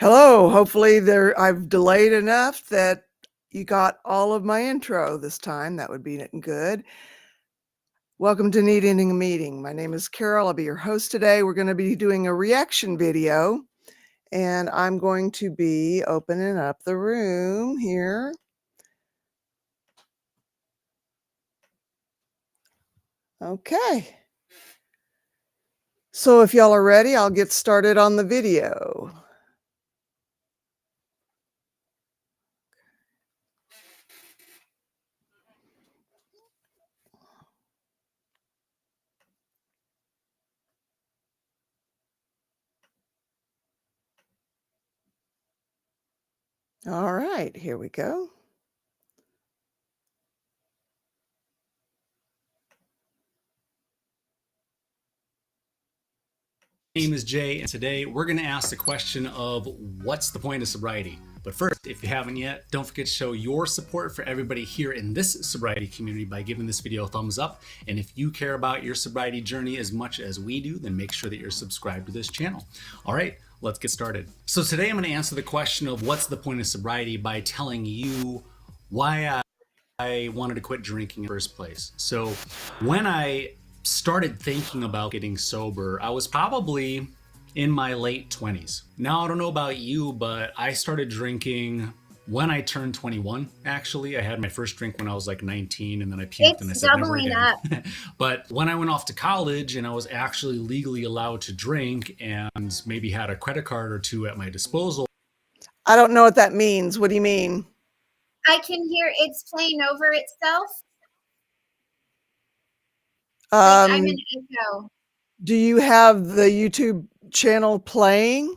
Hello, hopefully I've delayed enough that you got all of my intro this time. That would be good. Welcome to Need Ending a Meeting. My name is Carol. I'll be your host today. We're going to be doing a reaction video, and I'm going to be opening up the room here. Okay. So if y'all are ready, I'll get started on the video. All right, here we go. My name is Jay, and today we're going to ask the question of what's the point of sobriety? But first, if you haven't yet, don't forget to show your support for everybody here in this sobriety community by giving this video a thumbs up. And if you care about your sobriety journey as much as we do, then make sure that you're subscribed to this channel. All right, let's get started. So today I'm going to answer the question of what's the point of sobriety by telling you why I wanted to quit drinking in the first place. So when I started thinking about getting sober, I was probably in my late 20s. Now, I don't know about you, but I started drinking when I turned 21. Actually, I had my first drink when I was like 19, and then I puked and I said never again. But when I went off to college and I was actually legally allowed to drink and maybe had a credit card or two at my disposal. I don't know what that means. What do you mean? I can hear it's playing over itself. I'm in echo. Do you have the YouTube channel playing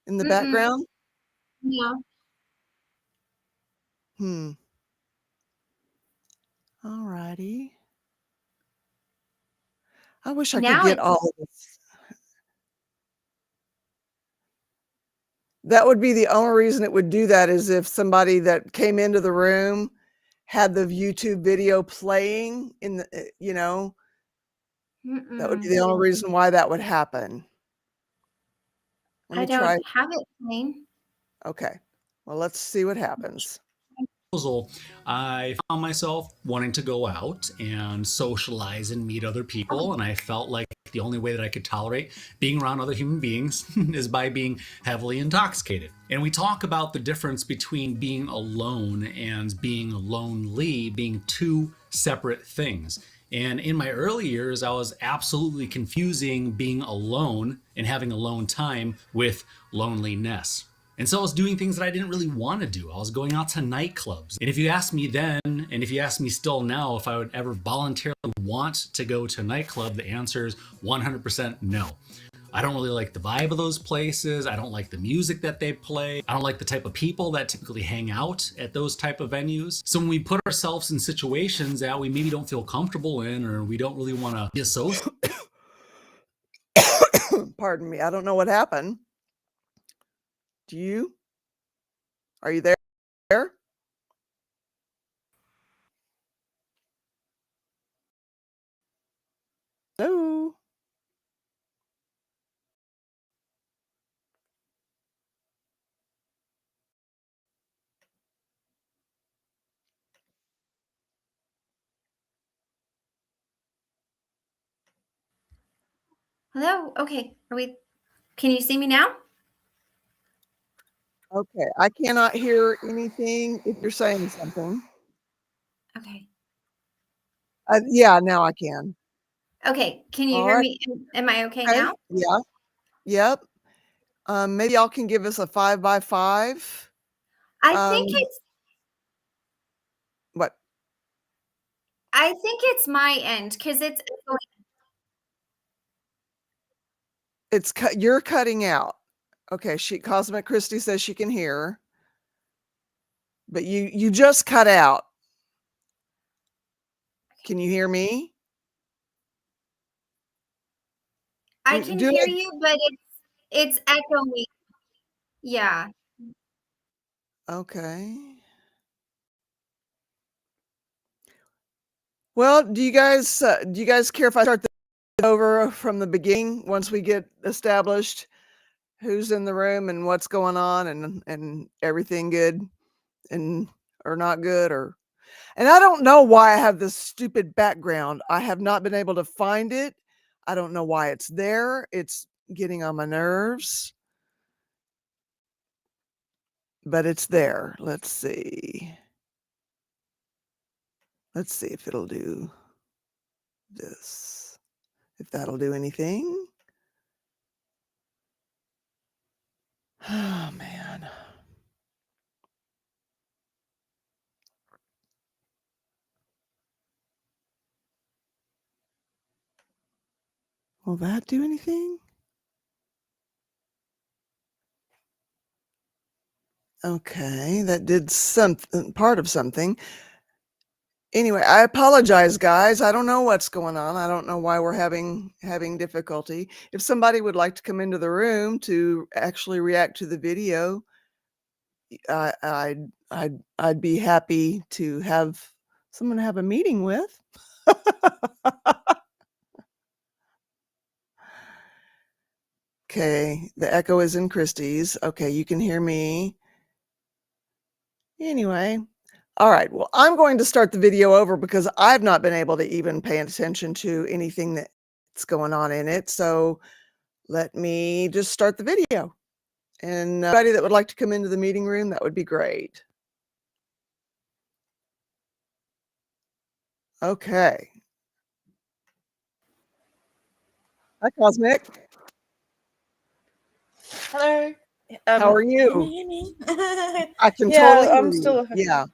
in the background? No. All righty. I wish I could get all of this. That would be the only reason it would do that, is if somebody that came into the room had the YouTube video playing in the, that would be the only reason why that would happen. I don't have it playing. Okay. Well, let's see what happens. I found myself wanting to go out and socialize and meet other people, and I felt like the only way that I could tolerate being around other human beings is by being heavily intoxicated. And we talk about the difference between being alone and being lonely being two separate things. And in my early years, I was absolutely confusing being alone and having alone time with loneliness. And so I was doing things that I didn't really want to do. I was going out to nightclubs. And if you ask me then, and if you ask me still now, if I would ever voluntarily want to go to a nightclub, the answer is 100% no. I don't really like the vibe of those places. I don't like the music that they play. I don't like the type of people that typically hang out at those type of venues. So when we put ourselves in situations that we maybe don't feel comfortable in, or we don't really want to be associated. Pardon me. I don't know what happened. Do you? Are you there? Hello? Hello? Okay. Can you see me now? Okay. I cannot hear anything if you're saying something. Okay. Yeah, now I can. Okay. Can you hear me? Am I okay now? Yeah. Yep. Maybe y'all can give us a 5 by 5. I think it's what? I think it's my end because it's You're cutting out. Okay, Cosmic Christie says she can hear, but you just cut out. Can you hear me? I can hear you, but it's echoing. Yeah. Okay. Well, do you guys care if I start over from the beginning once we get established? who's in the room and what's going on and everything good and or not good and I don't know why I have this stupid background. I have not been able to find it. I don't know why it's there. It's getting on my nerves. But it's there. Let's see. Let's see if it'll do this. If that'll do anything. Oh, man. Will that do anything? Okay, that did something, part of something. Anyway, I apologize, guys. I don't know what's going on. I don't know why we're having difficulty. If somebody would like to come into the room to actually react to the video, I'd be happy to have someone to have a meeting with. Okay, the echo is in Christie's. Okay, you can hear me. Anyway, all right. Well, I'm going to start the video over because I've not been able to even pay attention to anything that's going on in it. So let me just start the video. And anybody that would like to come into the meeting room, that would be great. Okay. Hi, Cosmic. Hello. How are Can you? you hear me? I can Yeah, totally hear I'm you. still. Yeah.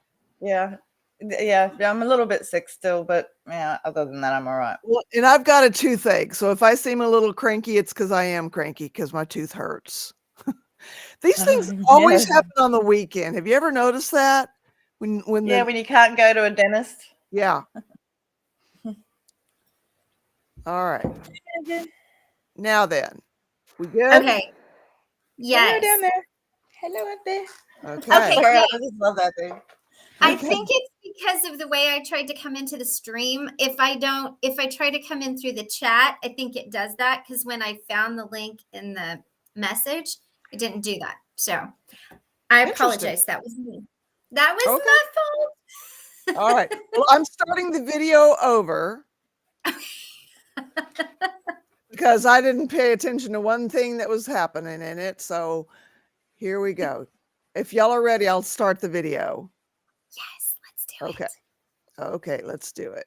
Yeah. I'm a little bit sick still, but yeah. Other than that, I'm all right. Well, and I've got a toothache, so if I seem a little cranky, it's because I am cranky because my tooth hurts. These things always Yeah. happen on the weekend. Have you ever noticed that? When Yeah, when you can't go to a dentist. yeah. All right. Now then, we good? Okay. Hello Yes. down there. Hello up there. Okay. Okay, Sorry, I great. just love that thing. I Okay. think it's because of the way I tried to come into the stream. If I try to come in through the chat, I think it does that because when I found the link in the message, it didn't do that. So I apologize. That was me. That was Okay. my fault. All right. Well, I'm starting the video over because I didn't pay attention to one thing that was happening in it. So here we go. If y'all are ready, I'll start the video. Yes, let's do Okay. it. Okay, let's do it.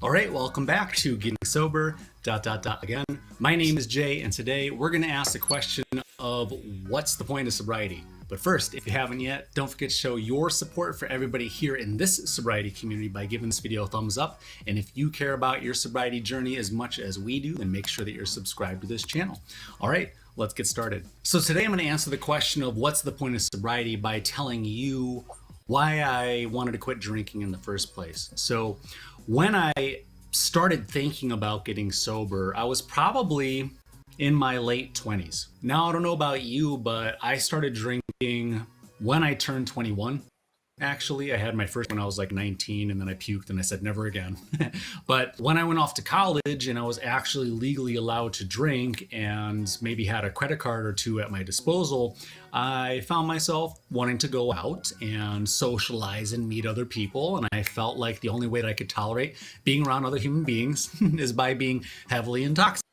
All right, welcome back to Getting Sober, again. My name is Jay, and today we're going to ask the question of what's the point of sobriety? But first, if you haven't yet, don't forget to show your support for everybody here in this sobriety community by giving this video a thumbs up. And if you care about your sobriety journey as much as we do, then make sure that you're subscribed to this channel. All right, let's get started. So today I'm going to answer the question of what's the point of sobriety by telling you why I wanted to quit drinking in the first place. So when I started thinking about getting sober, I was probably in my late 20s. Now, I don't know about you, but I started drinking when I turned 21. Actually, I had my first when I was like 19, and then I puked and I said never again. But when I went off to college and I was actually legally allowed to drink and maybe had a credit card or two at my disposal, I found myself wanting to go out and socialize and meet other people. And I felt like the only way that I could tolerate being around other human beings is by being heavily intoxicated.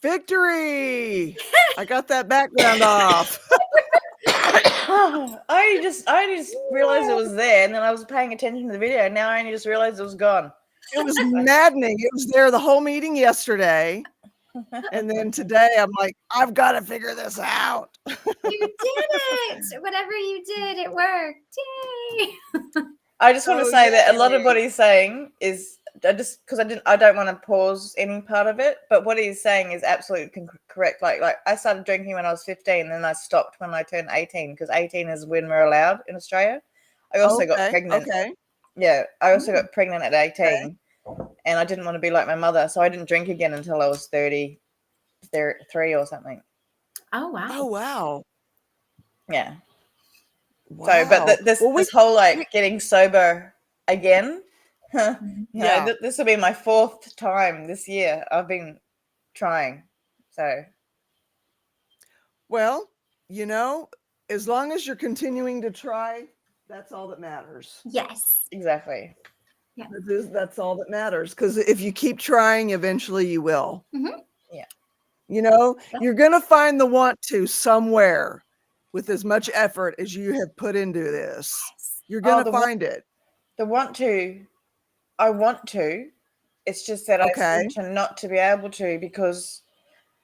Victory! I got that background off. I just realized it was there, and then I was paying attention to the video. And now I only just realized it was gone. It was maddening. It was there the whole meeting yesterday. And then today I'm like, I've got to figure this out. You did it. Whatever you did, it worked. Yay. I just want to Oh, say that a lot yay. of what he's saying is I don't want to pause any part of it, but what he's saying is absolutely correct. Like I started drinking when I was 15, then I stopped when I turned 18 because 18 is when we're allowed in Australia. I also got pregnant. Okay. Yeah, I also got pregnant at 18, Okay. and I didn't want to be like my mother, so I didn't drink again until I was 33 or something. Oh wow. Oh, wow. Yeah. Wow. So, but this whole like getting sober again. Yeah. This will be my 4th time this year. I've been trying. So Well, you know, as long as you're continuing to try, that's all that matters. Yes. Exactly. That's all that matters. Because if you keep trying, eventually you will. Mm-hmm. Yeah. You know, Yeah. you're going to find the want to somewhere with as much effort as you have put into this. You're going to find it. The want to, I want to. It's just that I Okay. seem to not to be able to because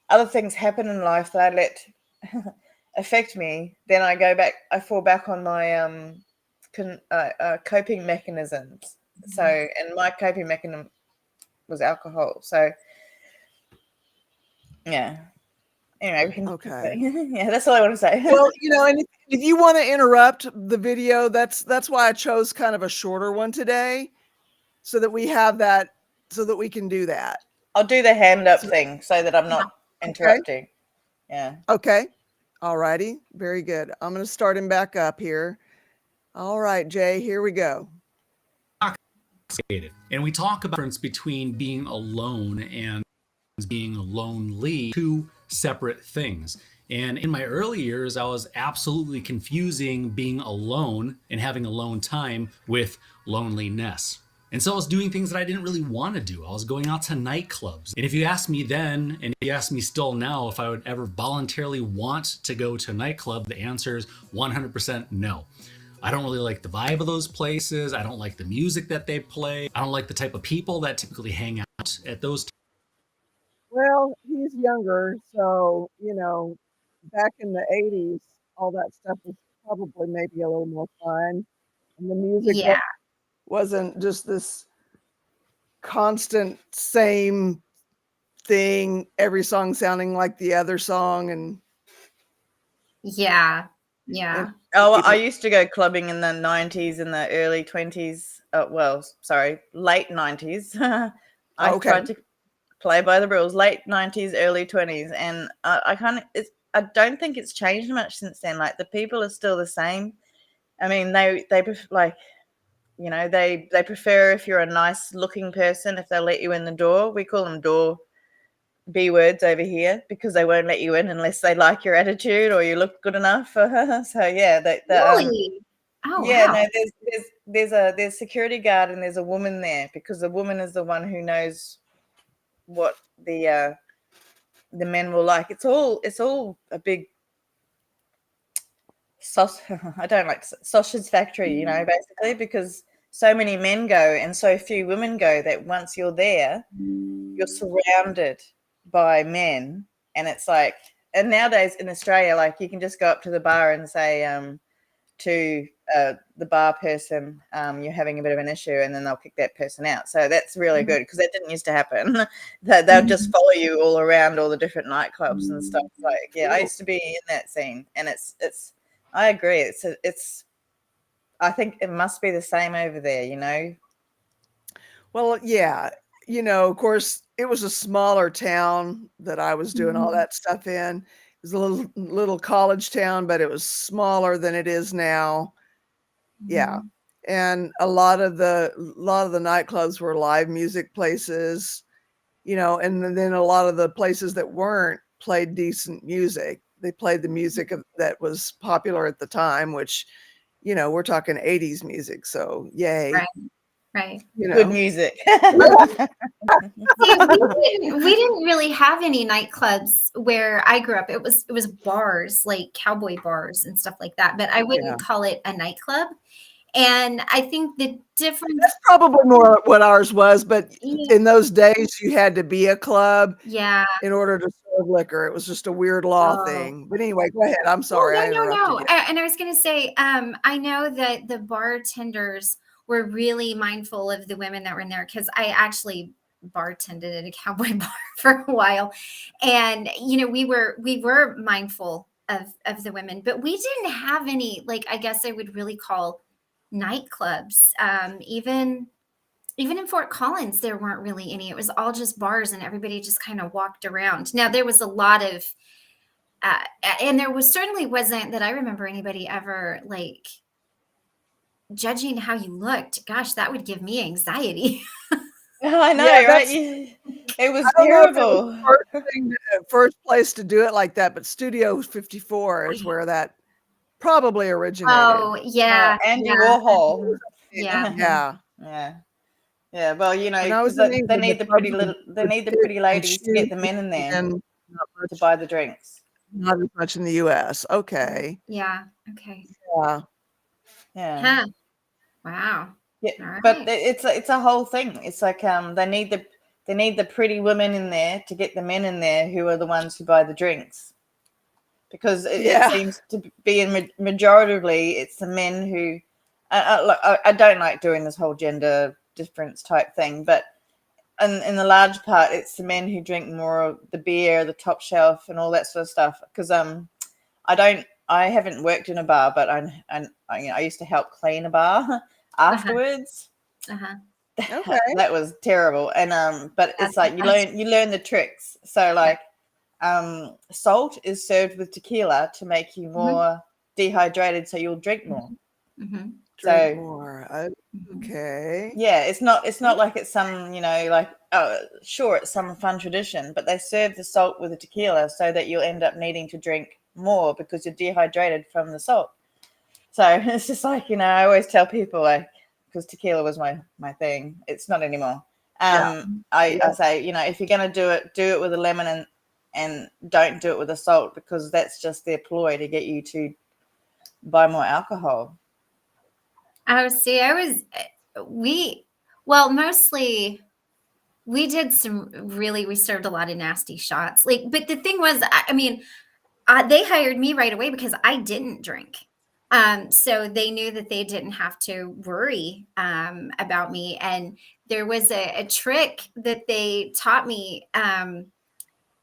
other things happen in life that I let affect me. Then I fall back on my coping mechanisms. So, and my coping mechanism was alcohol. So, yeah. Anyway, we can. Okay. Yeah, that's all I want to say. Well, you know, and if you want to interrupt the video, that's why I chose kind of a shorter one today, so that we have that, so that we can do that. I'll do the hand up thing so that I'm not interrupting. Yeah. Okay. All righty. Very good. I'm going to start him back up here. All right, Jay, here we go. And we talk about the difference between being alone and being lonely, two separate things. And in my early years, I was absolutely confusing being alone and having alone time with loneliness. And so I was doing things that I didn't really want to do. I was going out to nightclubs. And if you ask me then, and if you ask me still now, if I would ever voluntarily want to go to a nightclub, the answer is 100% no. I don't really like the vibe of those places. I don't like the music that they play. I don't like the type of people that typically hang out at those. Well, he's younger, so, you know, back in the 80s, all that stuff was probably maybe a little more fun. And the music Yeah. wasn't just this constant same thing, every song sounding like the other song. And Yeah. Yeah. Oh, I used to go clubbing in the 90s and the early 20s. Late 90s. I tried to play by the rules. Late 90s, early 20s, and I don't think it's changed much since then. Like the people are still the same. I mean, they like, you know, they prefer if you're a nice looking person, if they'll let you in the door. We call them door B words over here because they won't let you in unless they like your attitude or you look good enough. So yeah, Really? Oh, yeah, wow. no, there's security guard and there's a woman there because the woman is the one who knows what the men will like. It's all a big I don't like sausage factory, you know, basically, because so many men go and so few women go that once you're there, you're surrounded by men, and it's like, and nowadays in Australia, like you can just go up to the bar and say to the bar person, you're having a bit of an issue, and then they'll kick that person out. So that's really good because that didn't used to happen. They'll just follow you all around all the different nightclubs and stuff. Like, yeah, I used to be in that scene, and it's. I agree. It's. I think it must be the same over there. You know. well, yeah, you know, of course, it was a smaller town that I was doing all that stuff in. It was a little college town, but it was smaller than it is now. Yeah. And a lot of the nightclubs were live music places, you know, and then a lot of the places that weren't played decent music. They played the music that was popular at the time, which, you know, we're talking 80s music. So yay. Right. You know. Good music. See, we didn't really have any nightclubs where I grew up. It was bars, like cowboy bars and stuff like that. But I wouldn't call it a nightclub. And I think the difference. That's probably more what ours was, but Yeah. in those days you had to be a club Yeah. in order to serve liquor. It was just a weird law thing. But anyway, go ahead. I'm sorry. I interrupted you. And I was going to say, I know that the bartenders were really mindful of the women that were in there because I actually bartended at a cowboy bar for a while, and you know we were mindful of the women, but we didn't have any, like, I guess I would really call nightclubs. Even in Fort Collins, there weren't really any. It was all just bars, and everybody just kind of walked around. Now there was a lot of and there certainly wasn't that I remember anybody ever like judging how you looked. Gosh, that would give me anxiety. I know, Yeah, right? that's It was I don't know if it was terrible. the first place to do it like that, but Studio 54 is where that probably originated. Oh, yeah. Andy Yeah. Warhol. Yeah. Yeah. Yeah. Well, When I was because in they England, the need the clubs pretty would little, they would need the pick pretty and ladies to get choose the men in there and to buy the drinks. not as much in the US. Okay. Yeah. Okay. Yeah. Yeah. Huh. Wow. Yeah, All but right. it's a whole thing. It's like they need the pretty women in there to get the men in there who are the ones who buy the drinks, because it Yeah. seems to be in majoritively it's the men who I don't like doing this whole gender difference type thing, but in the large part it's the men who drink more of the beer, the top shelf, and all that sort of stuff. Because I haven't worked in a bar, but I used to help clean a bar afterwards. Uh-huh. Okay. That was terrible. And but it's like you learn the tricks. So like salt is served with tequila to make you more dehydrated, so you'll drink more. Mm-hmm. Drink So more. Mm-hmm. Okay. yeah, it's not like it's some, like, sure, it's some fun tradition, but they serve the salt with the tequila so that you'll end up needing to drink more because you're dehydrated from the salt. So it's just like, I always tell people, like, because tequila was my thing. It's not anymore. Yeah. I say, if you're gonna do it with a lemon, and don't do it with a salt, because that's just their ploy to get you to buy more alcohol. Mostly we did we served a lot of nasty shots. But the thing was, I mean, they hired me right away because I didn't drink. So they knew that they didn't have to worry about me. And there was a trick that they taught me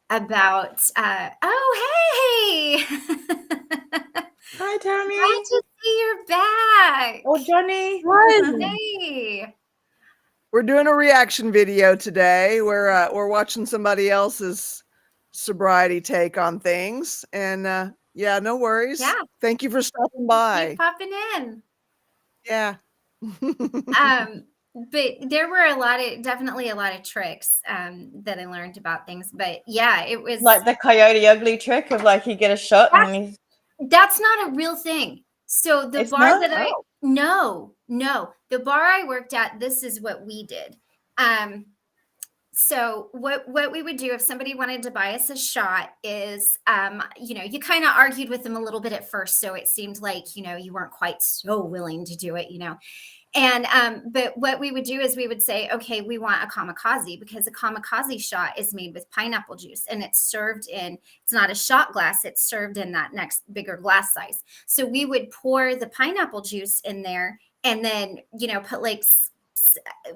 about. Oh, hey! Hi, Tommy. Glad to see you're back. Oh, Johnny. Hey. We're doing a reaction video today. We're watching somebody else's sobriety take on things, and yeah, no worries. Yeah. Thank you for stopping Keep by. popping in. Yeah. But there were definitely a lot of tricks that I learned about things. But yeah, it was Like the Coyote Ugly trick of, like, you get a shot and that's not a real thing. So the It's bar not? that no, the bar I worked at, this is what we did. So what we would do if somebody wanted to buy us a shot is, you kind of argued with them a little bit at first. So it seemed like, you weren't quite so willing to do it, And but what we would do is we would say, okay, we want a kamikaze, because a kamikaze shot is made with pineapple juice, and it's not a shot glass, it's served in that next bigger glass size. So we would pour the pineapple juice in there, and then put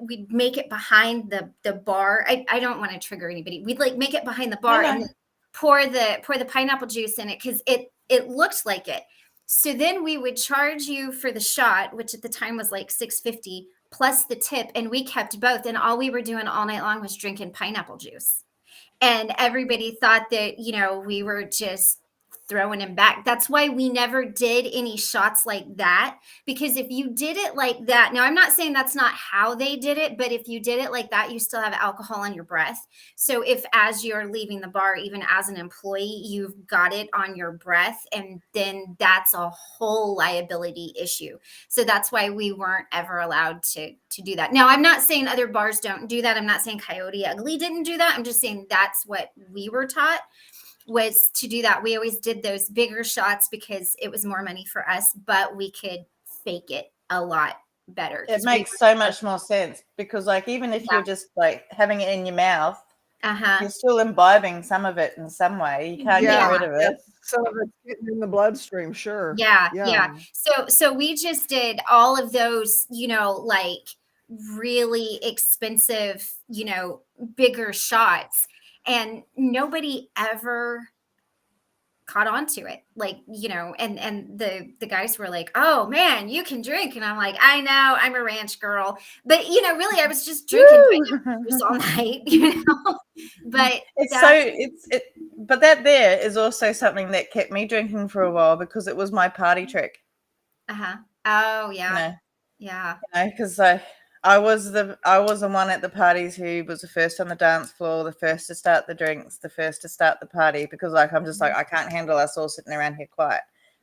we'd make it behind the bar. I don't want to trigger anybody. We'd make it behind the bar and then pour the pineapple juice in it, because it looked like it. So then we would charge you for the shot, which at the time was like $6.50 plus the tip, and we kept both. And all we were doing all night long was drinking pineapple juice. And everybody thought that, we were just throwing him back. That's why we never did any shots like that, because if you did it like that, now I'm not saying that's not how they did it, but if you did it like that, you still have alcohol on your breath. So if as you're leaving the bar, even as an employee, you've got it on your breath, and then that's a whole liability issue. So that's why we weren't ever allowed to do that. Now, I'm not saying other bars don't do that. I'm not saying Coyote Ugly didn't do that. I'm just saying that's what we were taught, was to do that. We always did those bigger shots because it was more money for us, but we could fake it a lot better. It makes so much more sense, because, like, even if you're just like having it in your mouth, you're still imbibing some of it in some way. You can't get rid of it. Some of it's getting in the bloodstream, sure. Yeah. So we just did all of those, like really expensive, bigger shots, and nobody ever caught on to it. And the guys were like, "Oh man, you can drink." And I'm like, "I know, I'm a ranch girl." But really I was just drinking juice all night, But but that there is also something that kept me drinking for a while, because it was my party trick. Oh yeah. Yeah. Because I was the one at the parties who was the first on the dance floor, the first to start the drinks, the first to start the party, because like I'm just like I can't handle us all sitting around here quiet.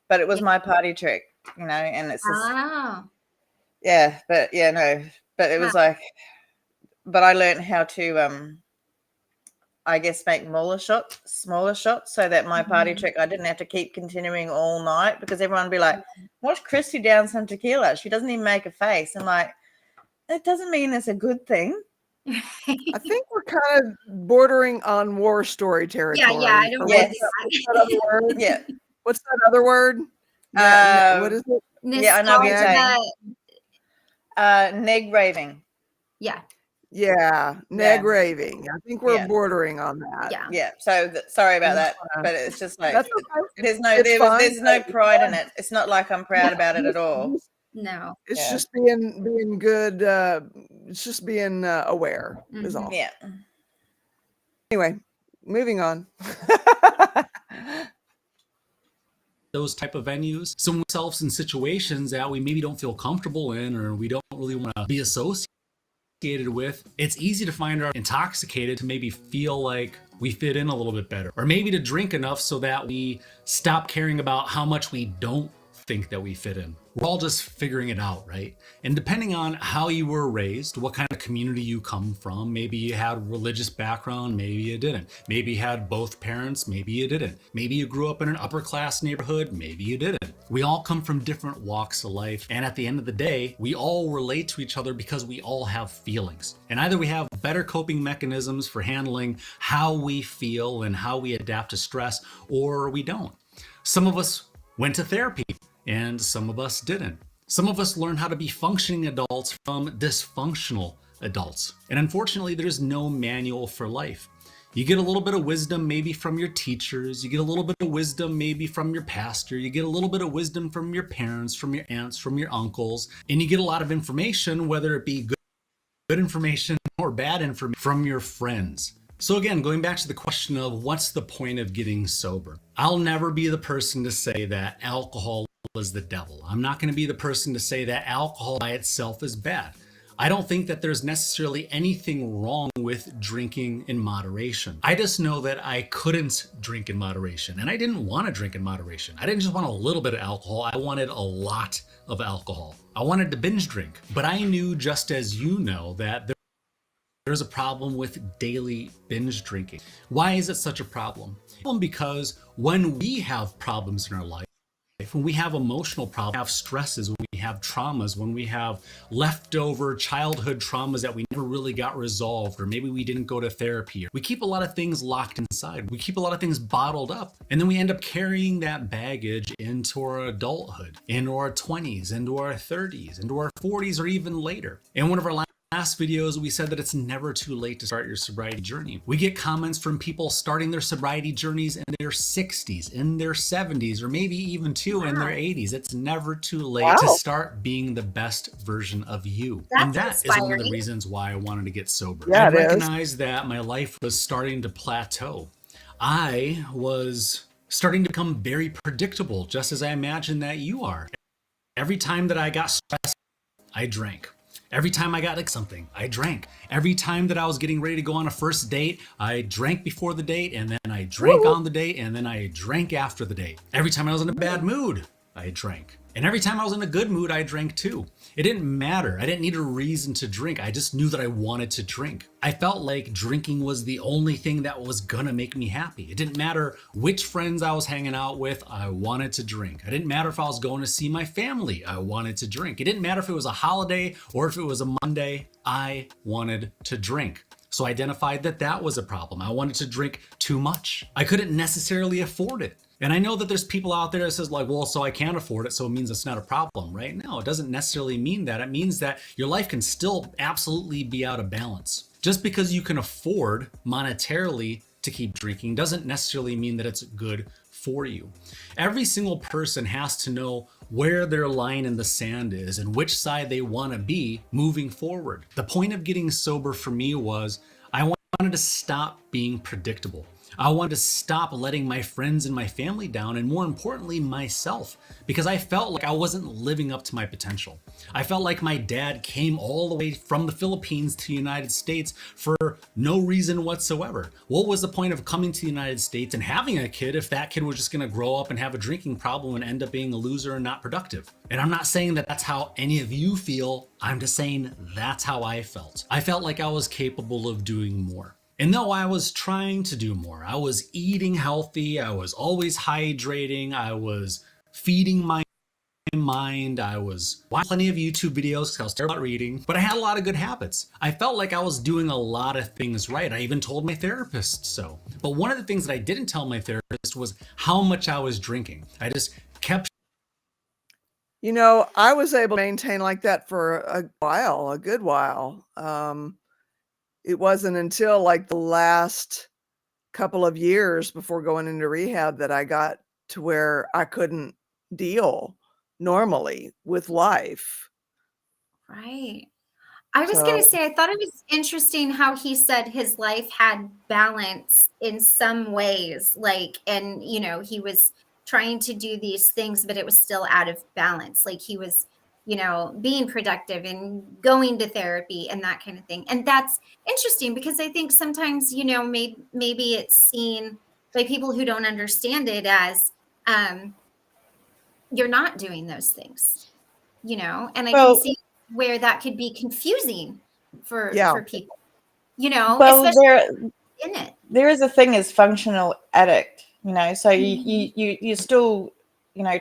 But it was my party trick, you know, and it's just Oh. but but it was like, but I learned how to I guess make smaller shots, so that my party trick I didn't have to keep continuing all night, because everyone would be like, watch Christy down some tequila. She doesn't even make a face. I'm like, that doesn't mean it's a good thing. I think we're kind of bordering on war story territory. Yeah, I don't Yes. What's that other word? Yeah. What's that other word? What is it? Yeah, I know what you're Nostalgia. saying. Neg raving. Yeah. Yeah, neg raving. I think we're bordering on that. Yeah. Yeah. So sorry about that, but it's just like That's okay. there's no pride in it. It's not like I'm proud about it at all. No. It's just being good. It's just being aware is all. Yeah. Anyway, moving on. Those type of venues, some ourselves in situations that we maybe don't feel comfortable in, or we don't really want to be associated with. It's easy to find ourselves intoxicated to maybe feel like we fit in a little bit better, or maybe to drink enough so that we stop caring about how much we don't think that we fit in. We're all just figuring it out, right? And depending on how you were raised, what kind of community you come from, maybe you had a religious background, maybe you didn't. Maybe you had both parents, maybe you didn't. Maybe you grew up in an upper class neighborhood, maybe you didn't. We all come from different walks of life, and at the end of the day, we all relate to each other because we all have feelings. And either we have better coping mechanisms for handling how we feel and how we adapt to stress, or we don't. Some of us went to therapy, and some of us didn't. Some of us learn how to be functioning adults from dysfunctional adults. And unfortunately, there's no manual for life. You get a little bit of wisdom maybe from your teachers, you get a little bit of wisdom maybe from your pastor, you get a little bit of wisdom from your parents, from your aunts, from your uncles, and you get a lot of information, whether it be good information or bad information, from your friends. So again, going back to the question of what's the point of getting sober? I'll never be the person to say that alcohol is the devil. I'm not going to be the person to say that alcohol by itself is bad. I don't think that there's necessarily anything wrong with drinking in moderation. I just know that I couldn't drink in moderation, and I didn't want to drink in moderation. I didn't just want a little bit of alcohol. I wanted a lot of alcohol. I wanted to binge drink, but I knew, just as you know, that there's a problem with daily binge drinking. Why is it such a problem? Because when we have problems in our life, when we have emotional problems, we have stresses, when we have traumas, when we have leftover childhood traumas that we never really got resolved, or maybe we didn't go to therapy, we keep a lot of things locked inside. We keep a lot of things bottled up. And then we end up carrying that baggage into our adulthood, into our 20s, into our 30s, into our 40s, or even later. In one of our last videos, we said that it's never too late to start your sobriety journey. We get comments from people starting their sobriety journeys in their 60s, in their 70s, or maybe even in their 80s. It's never too late to start being the best version of you. And that is one of the reasons why I wanted to get sober. I recognized that my life was starting to plateau. I was starting to become very predictable, just as I imagine that you are. Every time that I got stressed, I drank. Every time I got like something, I drank. Every time that I was getting ready to go on a first date, I drank before the date, and then I drank on the date, and then I drank after the date. Every time I was in a bad mood, I drank. And every time I was in a good mood, I drank too. It didn't matter. I didn't need a reason to drink. I just knew that I wanted to drink. I felt like drinking was the only thing that was gonna make me happy. It didn't matter which friends I was hanging out with, I wanted to drink. It didn't matter if I was going to see my family, I wanted to drink. It didn't matter if it was a holiday or if it was a Monday, I wanted to drink. So I identified that that was a problem. I wanted to drink too much. I couldn't necessarily afford it. And I know that there's people out there that says like, well, so I can't afford it, so it means it's not a problem, right? No, it doesn't necessarily mean that. It means that your life can still absolutely be out of balance. Just because you can afford monetarily to keep drinking doesn't necessarily mean that it's good for you. Every single person has to know where their line in the sand is and which side they want to be moving forward. The point of getting sober for me was I wanted to stop being predictable. I wanted to stop letting my friends and my family down, and more importantly, myself, because I felt like I wasn't living up to my potential. I felt like my dad came all the way from the Philippines to the United States for no reason whatsoever. What was the point of coming to the United States and having a kid if that kid was just going to grow up and have a drinking problem and end up being a loser and not productive? And I'm not saying that that's how any of you feel. I'm just saying that's how I felt. I felt like I was capable of doing more. And though I was trying to do more, I was eating healthy, I was always hydrating, I was feeding my mind, I was watching plenty of YouTube videos because I was terrible at reading, but I had a lot of good habits. I felt like I was doing a lot of things right. I even told my therapist so. But one of the things that I didn't tell my therapist was how much I was drinking. I just kept. I was able to maintain like that for a good while. It wasn't until like the last couple of years before going into rehab that I got to where I couldn't deal normally with life. Right. I was going So, to say, I thought it was interesting how he said his life had balance in some ways. And he was trying to do these things, but it was still out of balance. Like he was, being productive and going to therapy and that kind of thing. And that's interesting because I think sometimes, maybe it's seen by people who don't understand it as you're not doing those things, and I can see where that could be confusing for people, Well, especially in it. there is a thing as functional addict, so you're still,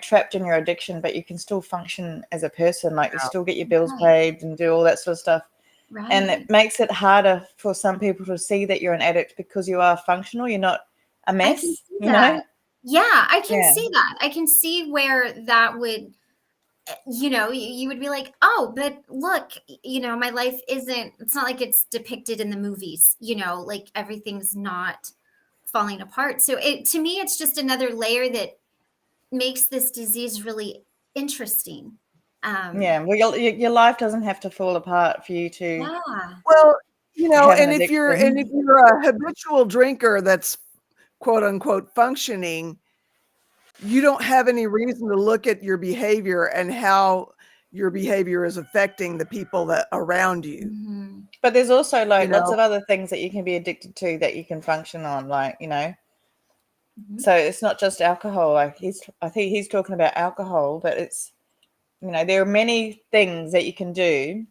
trapped in your addiction, but you can still function as a person. Like you still get your bills paid and do all that sort of stuff. Right. And it makes it harder for some people to see that you're an addict because you are functional. You're not a mess, Yeah, I can see that. I can see where that would, you would be like, oh, but look, my life it's not like it's depicted in the movies, like everything's not falling apart. So to me, it's just another layer that makes this disease really interesting. Well, your life doesn't have to fall apart for you to. Yeah. Well, have an and if you're a habitual drinker that's quote unquote functioning, you don't have any reason to look at your behavior and how your behavior is affecting the people that around you. Mm-hmm. But there's also lots of other things that you can be addicted to that you can function on, Mm-hmm. So it's not just alcohol. I think he's talking about alcohol, but it's, there are many things that you can do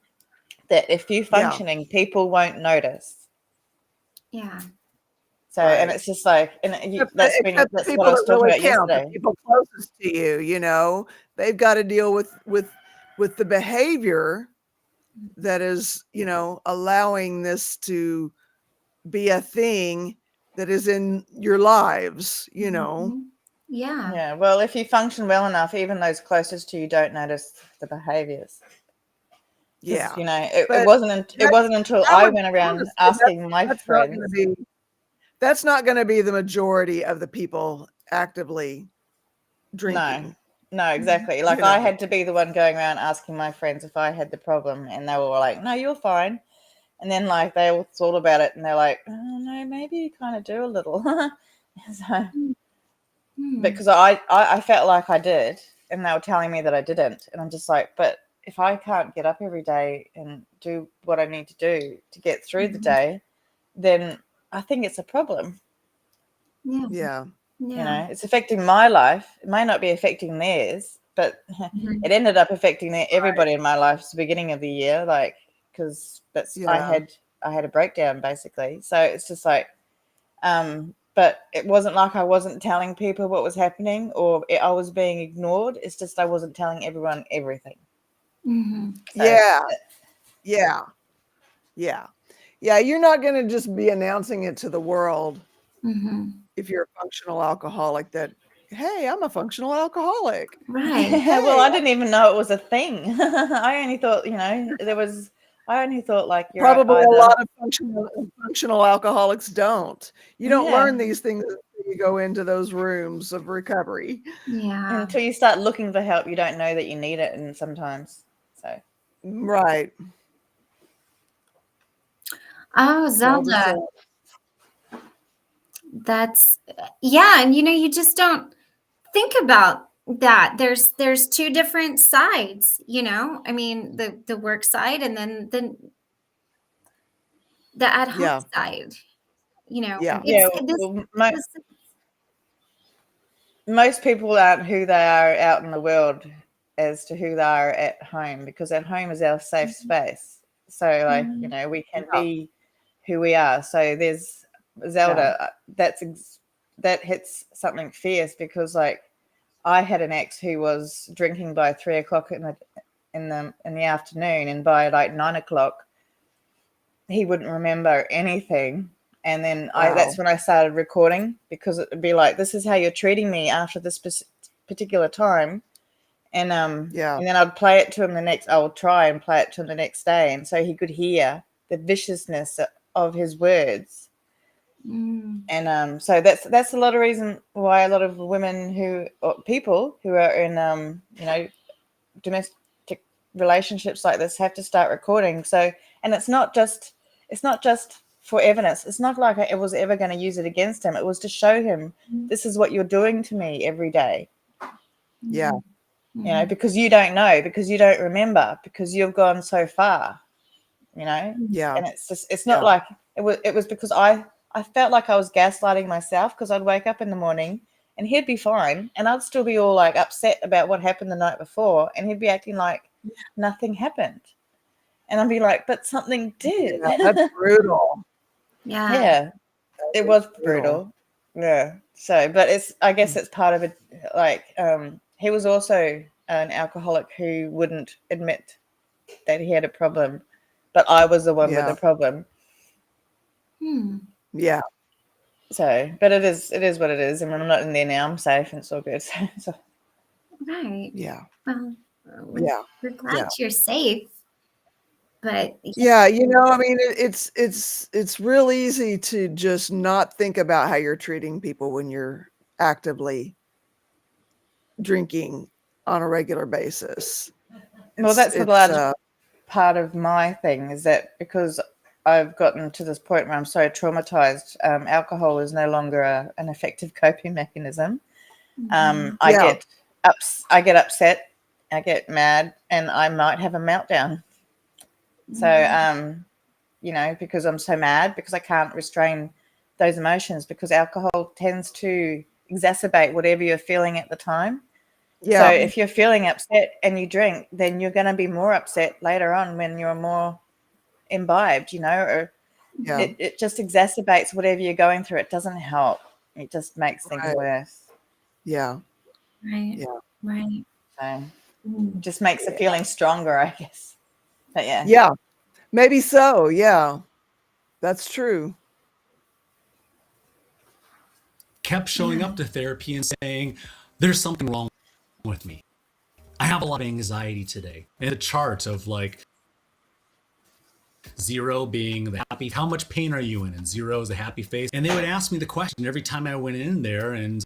that if you're functioning, people won't notice. Yeah. So, and it's just like, and that's what I was talking about yesterday. The people closest to you, they've got to deal with the behavior that is, allowing this to be a thing that is in your lives, Mm-hmm. Yeah. Yeah. Well, if you function well enough, even those closest to you don't notice the behaviors. Yeah. It wasn't until I went around asking my friends. That's not going to be the majority of the people actively drinking. No, exactly. Like I had to be the one going around asking my friends if I had the problem, and they were like, "No, you're fine." And then like they all thought about it, and they're like, "Oh no, maybe you kind of do a little." So, because I felt like I did, and they were telling me that I didn't, and I'm just like, but if I can't get up every day and do what I need to do to get through the day, then I think it's a problem. Yeah. It's affecting my life. It may not be affecting theirs, but it ended up affecting everybody in my life at the beginning of the year, like, because I had a breakdown basically. So it's just like, but it wasn't like I wasn't telling people what was happening or I was being ignored. It's just I wasn't telling everyone everything. Mm-hmm. So, yeah. You're not going to just be announcing it to the world. Mm-hmm. If you're a functional alcoholic, that, hey, I'm a functional alcoholic. Right. Hey, well, I didn't even know it was a thing. I only thought, I only thought like you're probably a lot of functional alcoholics don't. You don't learn these things until you go into those rooms of recovery. Yeah. Until you start looking for help, you don't know that you need it, and sometimes. So. Right. Oh, Zelda. That's yeah, and you just don't think about that. There's two different sides, I mean, the work side and then the at home Yeah. side, Yeah. and Yeah, this well, most people aren't who they are out in the world as to who they are at home, because at home is our safe space. So like, we can Yeah. be who we are. So there's Zelda, that hits something fierce, because like I had an ex who was drinking by 3 o'clock in the afternoon, and by like 9 o'clock he wouldn't remember anything. And then that's Wow. when I started recording, because it would be like, this is how you're treating me after this particular time. And Yeah. and then I would try and play it to him the next day, and so he could hear the viciousness of his words. And so that's a lot of reason why a lot of women or people who are in domestic relationships like this have to start recording. So, and it's not just for evidence. It's not like I was ever going to use it against him. It was to show him, this is what you're doing to me every day. Yeah. Because you don't know, because you don't remember, because you've gone so far. Yeah. And it's not like it was because I felt like I was gaslighting myself, because I'd wake up in the morning and he'd be fine, and I'd still be all like upset about what happened the night before, and he'd be acting like nothing happened, and I'd be like, but something did. Yeah, that's brutal. Yeah, it was brutal. Yeah. So, but I guess it's part of it. Like, he was also an alcoholic who wouldn't admit that he had a problem, but I was the one with the problem. Yeah. So, but it is what it is. I mean, I'm not in there now. I'm safe, and it's all good. So. Right. Yeah. Well, Yeah. we're glad you're safe. But Yeah, I mean, it's real easy to just not think about how you're treating people when you're actively drinking on a regular basis. Well, that's a large part of my thing, is that because I've gotten to this point where I'm so traumatized, alcohol is no longer an effective coping mechanism. I get upset, I get mad, and I might have a meltdown. So, because I'm so mad, because I can't restrain those emotions, because alcohol tends to exacerbate whatever you're feeling at the time. Yeah. So if you're feeling upset and you drink, then you're going to be more upset later on when you're more imbibed, or it just exacerbates whatever you're going through. It doesn't help. It just makes things worse. Yeah. Right. Yeah. Right. So it just makes the feeling stronger, I guess. But yeah. Yeah. Maybe so. Yeah. That's true. Kept showing up to therapy and saying, there's something wrong with me. I have a lot of anxiety today. And a chart of like 0 being the happy, how much pain are you in? And 0 is the happy face. And they would ask me the question every time I went in there, and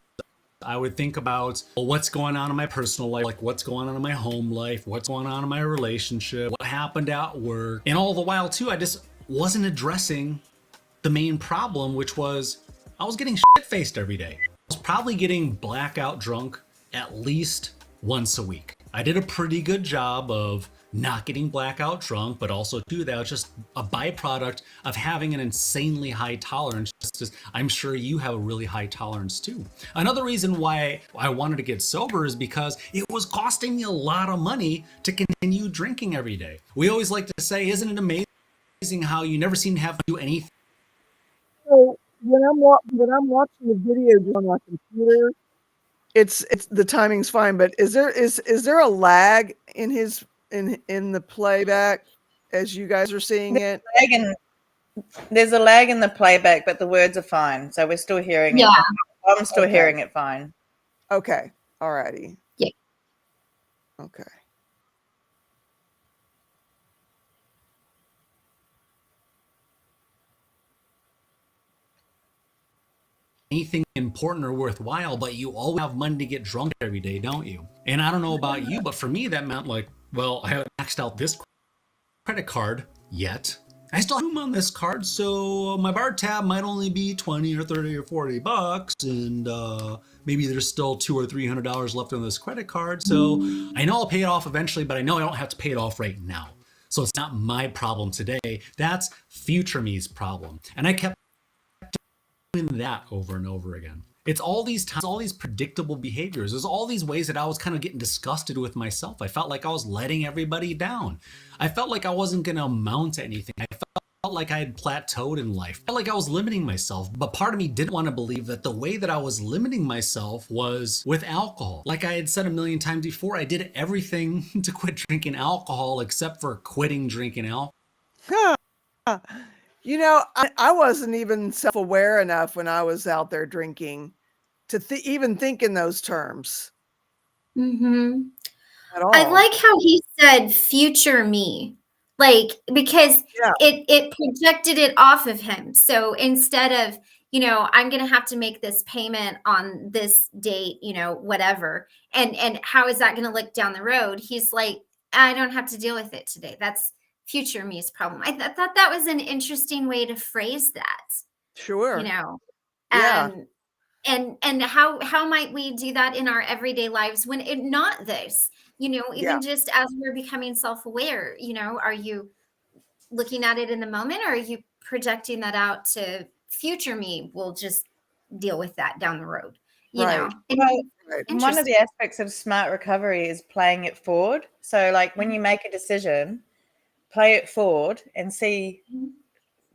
I would think about, well, what's going on in my personal life, like what's going on in my home life, what's going on in my relationship, what happened at work. And all the while too, I just wasn't addressing the main problem, which was I was getting shit-faced every day. I was probably getting blackout drunk at least once a week. I did a pretty good job of not getting blackout drunk, but also too, that was just a byproduct of having an insanely high tolerance. Just as I'm sure you have a really high tolerance too. Another reason why I wanted to get sober is because it was costing me a lot of money to continue drinking every day. We always like to say, isn't it amazing how you never seem to have to do anything? So when I'm watching the video on my computer, it's the timing's fine, but is there a lag in in the playback as you guys are seeing it? There's a lag in the playback, but the words are fine. So we're still hearing it. I'm still hearing it fine. Okay. All righty. Yeah. Okay. Anything important or worthwhile, but you always have money to get drunk every day, don't you? And I don't know about you, but for me that meant like, well, I haven't maxed out this credit card yet. I still have room on this card, so my bar tab might only be 20 or 30 or 40 bucks, and maybe there's still $200 or $300 left on this credit card. So I know I'll pay it off eventually, but I know I don't have to pay it off right now. So it's not my problem today. That's future me's problem. And I kept doing that over and over again. It's all these times, all these predictable behaviors. There's all these ways that I was kind of getting disgusted with myself. I felt like I was letting everybody down. I felt like I wasn't going to amount to anything. I felt like I had plateaued in life. I felt like I was limiting myself. But part of me didn't want to believe that the way that I was limiting myself was with alcohol. Like I had said a million times before, I did everything to quit drinking alcohol except for quitting drinking alcohol. Huh. You know, I wasn't even self-aware enough when I was out there drinking to even think in those terms Mm-hmm. at all. I like how he said future me, like, because Yeah. it projected it off of him. So instead of, I'm going to have to make this payment on this date, whatever. And how is that going to look down the road? He's like, I don't have to deal with it today. That's future me's problem. I thought that was an interesting way to phrase that, Sure. Yeah. and how might we do that in our everyday lives when it not this, even just as we're becoming self-aware, are you looking at it in the moment, or are you projecting that out to future me will just deal with that down the road, Right. Well, Right. one of the aspects of smart recovery is playing it forward. So like when you make a decision, play it forward and see,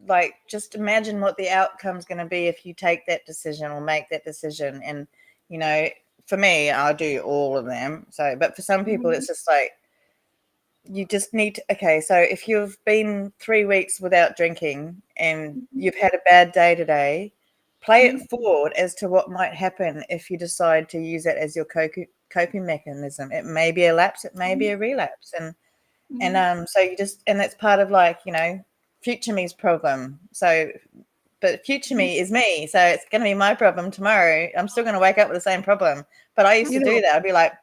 like, just imagine what the outcome's going to be if you take that decision or make that decision. And, for me, I'll do all of them. So, but for some people, it's just like, you just need to, okay, so if you've been 3 weeks without drinking and you've had a bad day today, play it forward as to what might happen if you decide to use it as your coping mechanism. It may be a lapse, it may be a relapse. And so you just, and that's part of like, future me's problem. So, but future me is me. So it's going to be my problem tomorrow. I'm still going to wake up with the same problem. But I used to do that. I'd be like,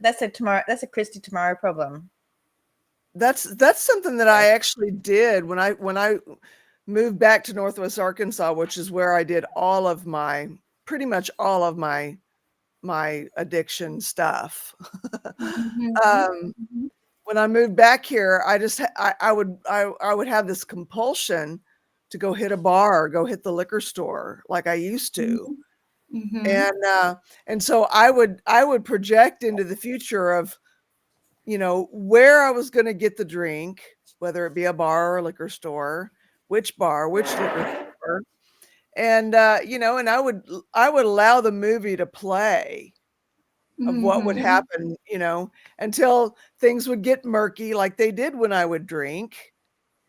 that's a Christy tomorrow problem. That's something that I actually did when I moved back to Northwest Arkansas, which is where I did pretty much all of my addiction stuff. When I moved back here, I would have this compulsion to go hit a bar, or go hit the liquor store like I used to. And so I would project into the future of, where I was going to get the drink, whether it be a bar or a liquor store, which liquor store. And, and I would allow the movie to play of what would happen, until things would get murky like they did when I would drink.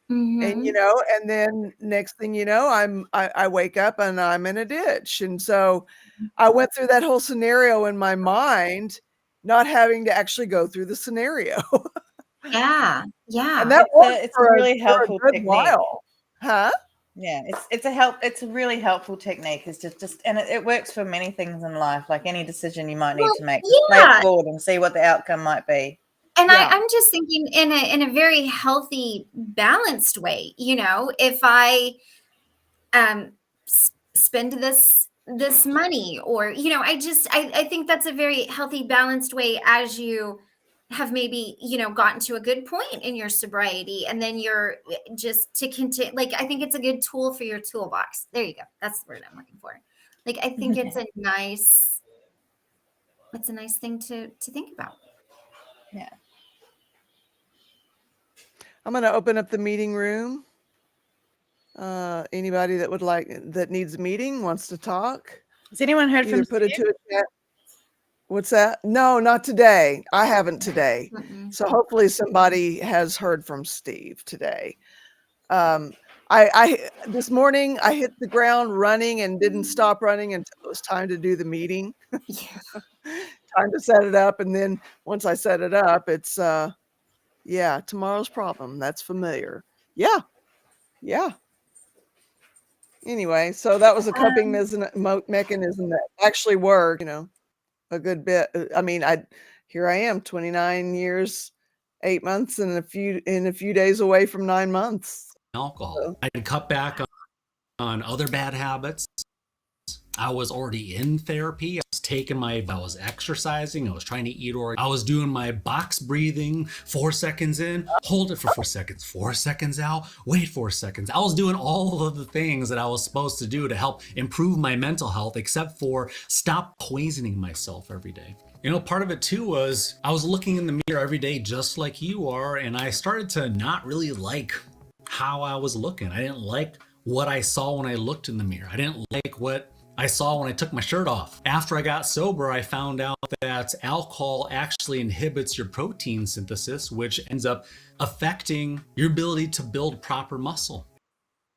And, and then next thing you know, I wake up and I'm in a ditch. And so I went through that whole scenario in my mind, not having to actually go through the scenario. Yeah. And that worked it's a really helpful good technique. while. Huh? Yeah, it's a really helpful technique. It's just and it works for many things in life. Like any decision you might need to make, play it forward and see what the outcome might be. And I'm just thinking in a very healthy, balanced way. If I spend this money, or I think that's a very healthy, balanced way as you have maybe gotten to a good point in your sobriety, and then you're just to continue. Like, I think it's a good tool for your toolbox. There you go. That's the word I'm looking for. Like, I think it's a nice thing to think about. Yeah. I'm going to open up the meeting room. Anybody that needs a meeting, wants to talk. Has anyone heard Either from put it Steve? to a chat. What's that? No, not today. I haven't today. So hopefully somebody has heard from Steve today. I this morning I hit the ground running and didn't stop running until it was time to do the meeting. Time to set it up. And then once I set it up, it's tomorrow's problem. That's familiar. Yeah. Anyway, so that was a coping mechanism that actually worked, a good bit. I mean, here I am, 29 years, 8 months, and a few days away from 9 months. alcohol. I'd cut back on other bad habits. I was already in therapy. I was exercising. I was trying to eat I was doing my box breathing, 4 seconds in, hold it for 4 seconds out, wait 4 seconds. I was doing all of the things that I was supposed to do to help improve my mental health, except for stop poisoning myself every day. Part of it too was I was looking in the mirror every day just like you are, and I started to not really like how I was looking. I didn't like what I saw when I looked in the mirror. I didn't like what I saw when I took my shirt off. After I got sober, I found out that alcohol actually inhibits your protein synthesis, which ends up affecting your ability to build proper muscle.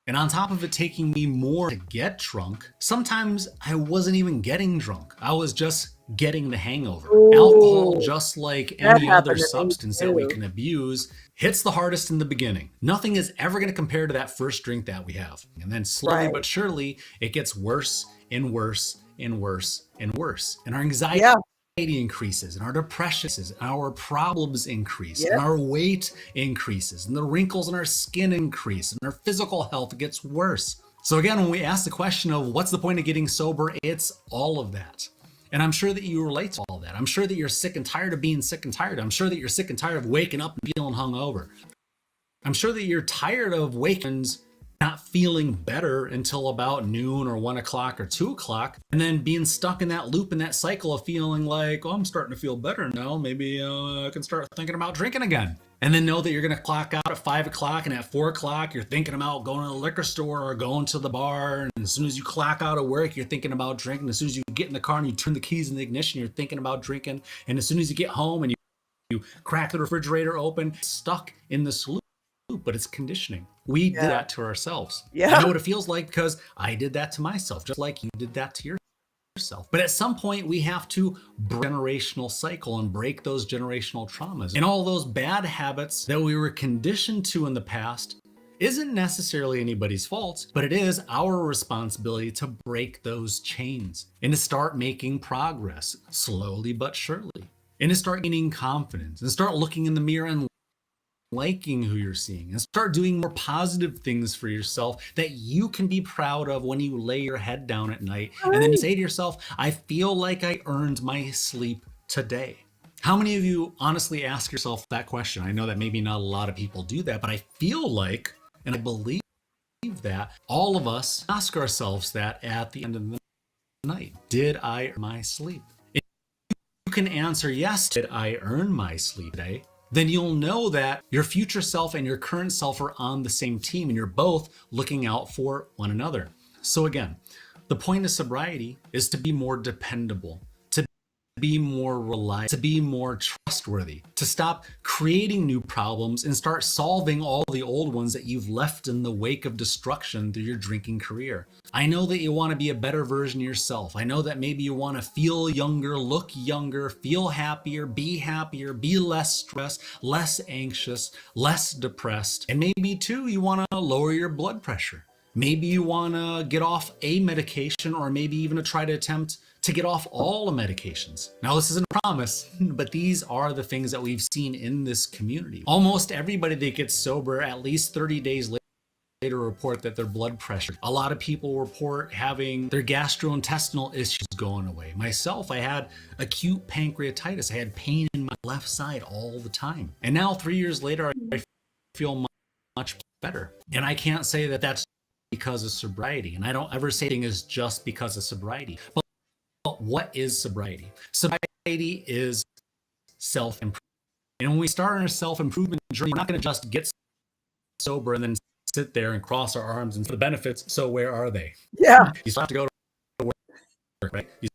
And on top of it taking me more to get drunk, sometimes I wasn't even getting drunk. I was just getting the hangover. Ooh, alcohol, just like any other happened to me substance that we too. can abuse, hits the hardest in the beginning. Nothing is ever going to compare to that first drink that we have. And then slowly Right. but surely, it gets worse and worse and worse and worse. And our anxiety Yeah. increases, and our depression increases, and our problems increase, Yep. and our weight increases, and the wrinkles in our skin increase, and our physical health gets worse. So again, when we ask the question of what's the point of getting sober, it's all of that. And I'm sure that you relate to all that. I'm sure that you're sick and tired of being sick and tired. I'm sure that you're sick and tired of waking up and feeling hungover. I'm sure that you're tired of waking not feeling better until about noon or 1 o'clock or 2 o'clock, and then being stuck in that loop, in that cycle of feeling like, oh, I'm starting to feel better now. Maybe I can start thinking about drinking again. And then know that you're going to clock out at 5 o'clock, and at 4 o'clock, you're thinking about going to the liquor store or going to the bar. And as soon as you clock out of work, you're thinking about drinking. As soon as you get in the car and you turn the keys in the ignition, you're thinking about drinking. And as soon as you get home and you crack the refrigerator open, stuck in this loop. But it's conditioning. We did that to ourselves. Yeah. I know what it feels like because I did that to myself, just like you did that to yourself. But at some point, we have to break the generational cycle and break those generational traumas. And all those bad habits that we were conditioned to in the past isn't necessarily anybody's fault, but it is our responsibility to break those chains and to start making progress slowly but surely. And to start gaining confidence and start looking in the mirror and liking who you're seeing, and start doing more positive things for yourself that you can be proud of when you lay your head down at night. And then you say to yourself, I feel like I earned my sleep today. How many of you honestly ask yourself that question? I know that maybe not a lot of people do that, but I feel like, and I believe that all of us ask ourselves that at the end of the night. Did I earn my sleep? If you can answer yes, did I earn my sleep today? Then you'll know that your future self and your current self are on the same team and you're both looking out for one another. So again, the point of sobriety is to be more dependable, to be more reliable, to be more trustworthy, to stop creating new problems and start solving all the old ones that you've left in the wake of destruction through your drinking career. I know that you want to be a better version of yourself. I know that maybe you want to feel younger, look younger, feel happier, be less stressed, less anxious, less depressed. And maybe too, you want to lower your blood pressure. Maybe you want to get off a medication, or maybe even to try to attempt to get off all the medications. Now, this isn't a promise, but these are the things that we've seen in this community. Almost everybody that gets sober at least 30 days later report that their blood pressure. A lot of people report having their gastrointestinal issues going away. Myself, I had acute pancreatitis. I had pain in my left side all the time. And now 3 years later, I feel much better. And I can't say that that's because of sobriety. And I don't ever say anything is just because of sobriety. But what is sobriety? Sobriety is self-improvement. And when we start on our self-improvement journey, we're not going to just get sober and then sit there and cross our arms and see the benefits. So where are they? Yeah. You still have to go to work, right? You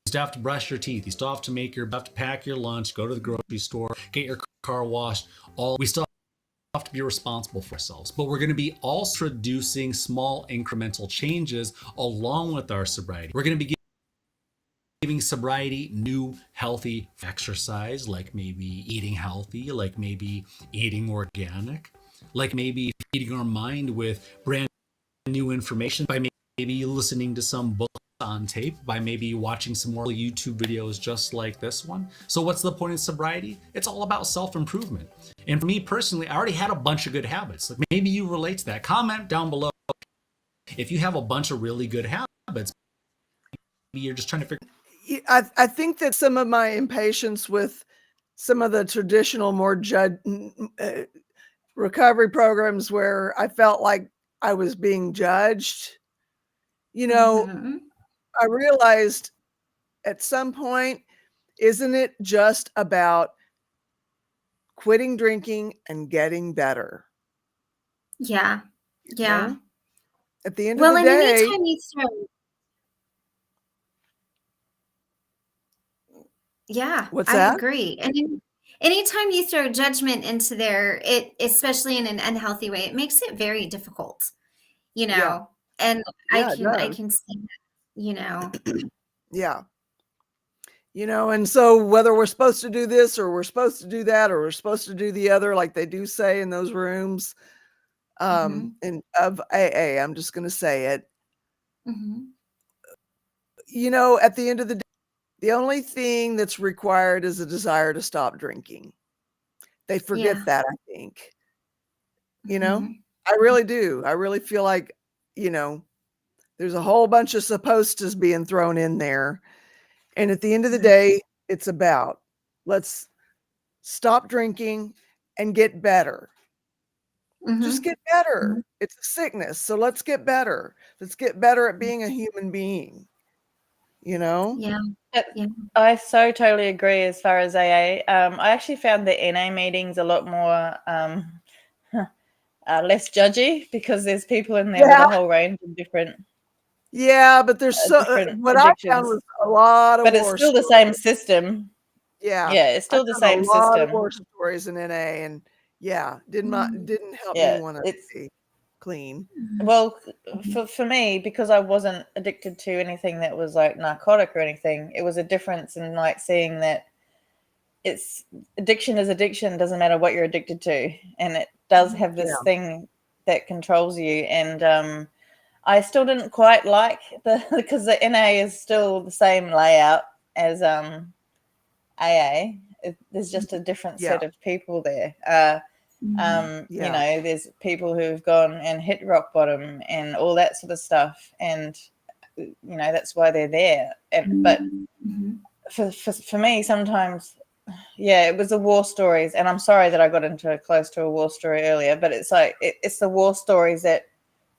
still have to brush your teeth. You still have to pack your lunch, go to the grocery store, get your car washed. We still have to be responsible for ourselves, but we're going to be also introducing small incremental changes along with our sobriety. We're going to be giving sobriety new healthy exercise, like maybe eating healthy, like maybe eating organic, like maybe feeding our mind with brand new information by maybe listening to some book on tape by maybe watching some more YouTube videos just like this one. So what's the point of sobriety? It's all about self-improvement. And for me personally, I already had a bunch of good habits. Like maybe you relate to that. Comment down below if you have a bunch of really good habits. Maybe you're just trying to figure. I think that some of my impatience with some of the traditional, more recovery programs where I felt like I was being judged, Mhm. I realized at some point, isn't it just about quitting drinking and getting better? Yeah. You Yeah. know? At the end of Well, the and day, anytime you throw Yeah, what's I that? agree. And anytime you throw judgment into there, it especially in an unhealthy way, it makes it very difficult, Yeah. And Yeah, it I does. can see that. Yeah. And so whether we're supposed to do this or we're supposed to do that or we're supposed to do the other, like they do say in those rooms, Mhm. and of AA, I'm just going to say it. Mhm. At the end of the day, the only thing that's required is a desire to stop drinking. They forget Yeah. that, I think. Mhm. I really do. I really feel like, there's a whole bunch of supposed tos being thrown in there. And at the end of the day, it's about let's stop drinking and get better. Just Mhm. get better. It's a sickness. So let's get better. Let's get better at being a human being, you know? Yeah. Yeah. I so totally agree as far as AA. I actually found the NA meetings a lot more less judgy because there's people in there with Yeah. a whole range of different Yeah, but there's different what I found addictions, was a lot of but it's war still the stories. same system. Yeah. Yeah, it's I still the found a same lot of system. war stories in NA, and yeah, didn't help me Yeah, want to it's stay clean. well for me because I wasn't addicted to anything that was like narcotic or anything. It was a difference in like seeing that it's addiction is addiction, doesn't matter what you're addicted to, and it does have this Yeah. thing that controls you. And I still didn't quite like because the NA is still the same layout as AA. There's just a different Yeah. set of people there. Yeah. There's people who've gone and hit rock bottom and all that sort of stuff, and that's why they're there. But for me, sometimes, yeah, it was the war stories, and I'm sorry that I got into close to a war story earlier, but it's like it's the war stories that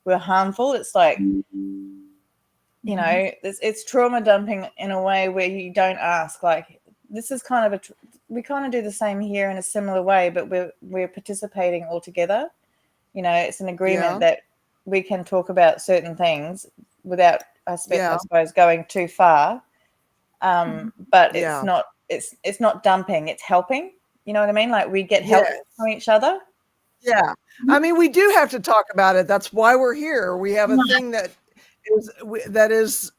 were harmful. It's like it's trauma dumping in a way where you don't ask. Like this is kind of we kind of do the same here in a similar way, but we're participating all together. It's an agreement Yeah. that we can talk about certain things without I Yeah. suppose going too far. But it's Yeah. not dumping, it's helping. You know what I mean? Like we get help Yes. from each other. Yeah. I mean, we do have to talk about it. That's why we're here. We have a thing that is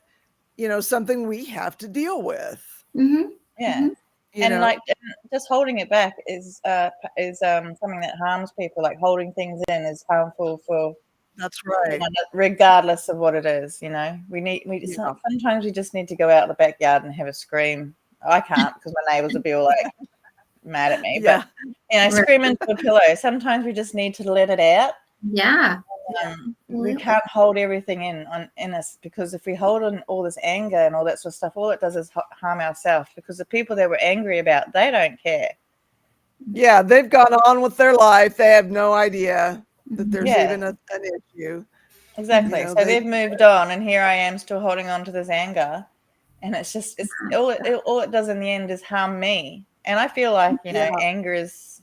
something we have to deal with. Mhm. Yeah. You And know? like just holding it back is something that harms people. Like holding things in is harmful for That's right. everyone, regardless of what it is. Yeah. Sometimes we just need to go out in the backyard and have a scream. I can't because my neighbors will be all like mad at me, Yeah. but scream into a pillow. Sometimes we just need to let it out. Yeah. We can't hold everything in us, because if we hold on all this anger and all that sort of stuff, all it does is harm ourselves, because the people that we're angry about, they don't care. Yeah, they've gone on with their life. They have no idea that there's Yeah. even an issue. Exactly. So they've moved on, and here I am still holding on to this anger, and it's all it does in the end is harm me. And I feel like anger is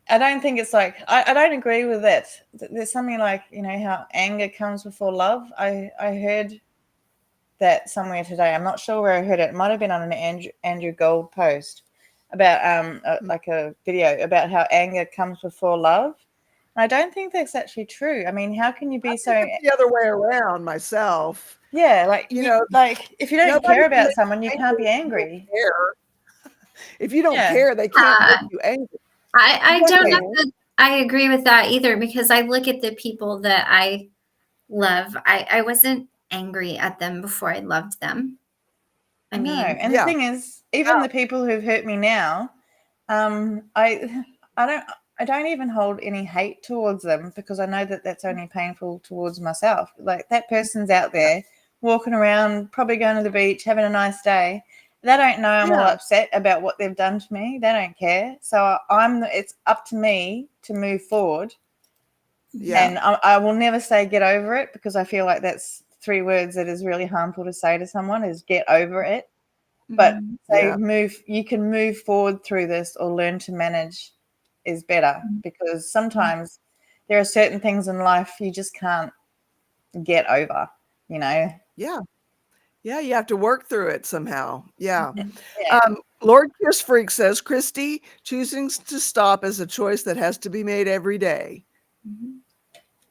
I don't think it's like I don't agree with that. There's something like how anger comes before love. I heard that somewhere today. I'm not sure where I heard it. It might have been on an Andrew Gold post about like a video about how anger comes before love. And I don't think that's actually true. I mean, how can you be I think it's the other way around myself. Yeah, like like if you don't nobody care can about make someone, you can't be if you don't angry. care. If you don't Yeah. care, they can't make you angry. I don't know Okay. that I agree with that either, because I look at the people that I love. I wasn't angry at them before I loved them. I No, mean, and Yeah. the thing is, even the people who've hurt me now, I don't even hold any hate towards them, because I know that that's only painful towards myself. Like, that person's out there walking around, probably going to the beach, having a nice day. They don't know I'm all Yeah. upset about what they've done to me. They don't care. So it's up to me to move forward. Yeah. And I will never say get over it, because I feel like that's 3 words that is really harmful to say to someone, is get over it. But say Yeah. you can move forward through this, or learn to manage is better, because sometimes there are certain things in life you just can't get over, you know. Yeah. Yeah, you have to work through it somehow. Yeah. Yeah. Lord Kiss Freak says, Christy, choosing to stop is a choice that has to be made every day.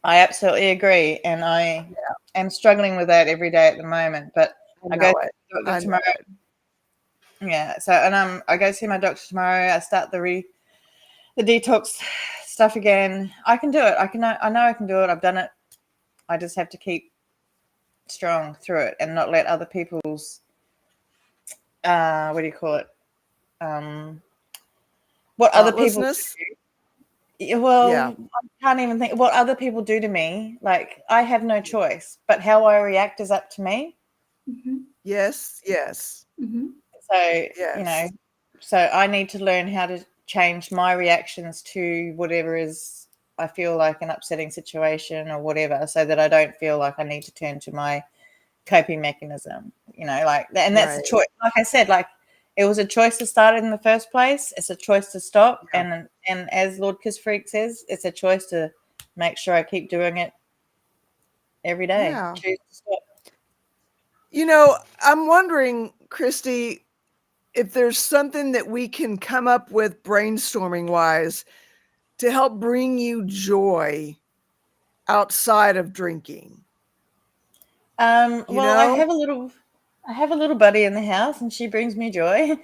I absolutely agree, and I am struggling with that every day at the moment. But I go know to it. the I doctor know tomorrow. it. Yeah. So, and I go see my doctor tomorrow. I start the detox stuff again. I can do it. I know I can do it. I've done it. I just have to keep strong through it, and not let other people's what do you call it? What other people Thoughtlessness? do. Well, Yeah. I can't even think what other people do to me. Like, I have no choice, but how I react is up to me. Yes. Yes. So, you know, Yes. so I need to learn how to change my reactions to whatever is, I feel like, an upsetting situation or whatever, so that I don't feel like I need to turn to my coping mechanism, you know, like, and that's a Right. choice. Like I said, like, it was a choice to start it in the first place. It's a choice to stop. Yeah. And as Lord Kiss Freak says, it's a choice to make sure I keep doing it every day. Yeah. Choose to stop. You know, I'm wondering, Christy, if there's something that we can come up with brainstorming wise to help bring you joy outside of drinking. You Well, I know? have a little buddy in the house, and she brings me joy.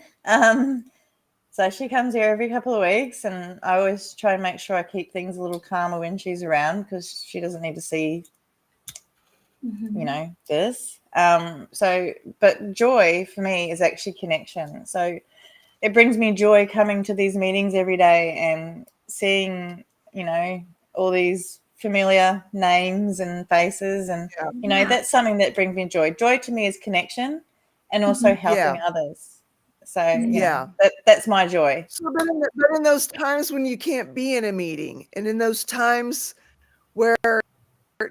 So she comes here every couple of weeks, and I always try and make sure I keep things a little calmer when she's around, because she doesn't need to see, you know, this. So, but joy for me is actually connection. So it brings me joy coming to these meetings every day and seeing, you know, all these familiar names and faces, and Yeah. you know, that's something that brings me joy. Joy to me is connection, and also helping Yeah. others. So, you know, Yeah. that's my joy. So, but in those times when you can't be in a meeting, and in those times where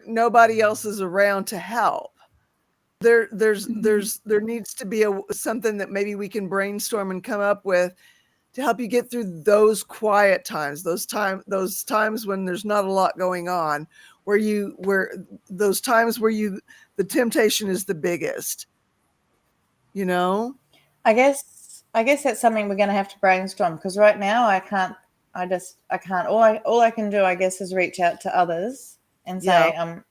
nobody else is around to help, there needs to be something that maybe we can brainstorm and come up with to help you get through those quiet times, those times when there's not a lot going on, where those times where the temptation is the biggest, you know? I guess that's something we're going to have to brainstorm, because right now I can't. I can't. All I can do, I guess, is reach out to others and Yeah. say I'm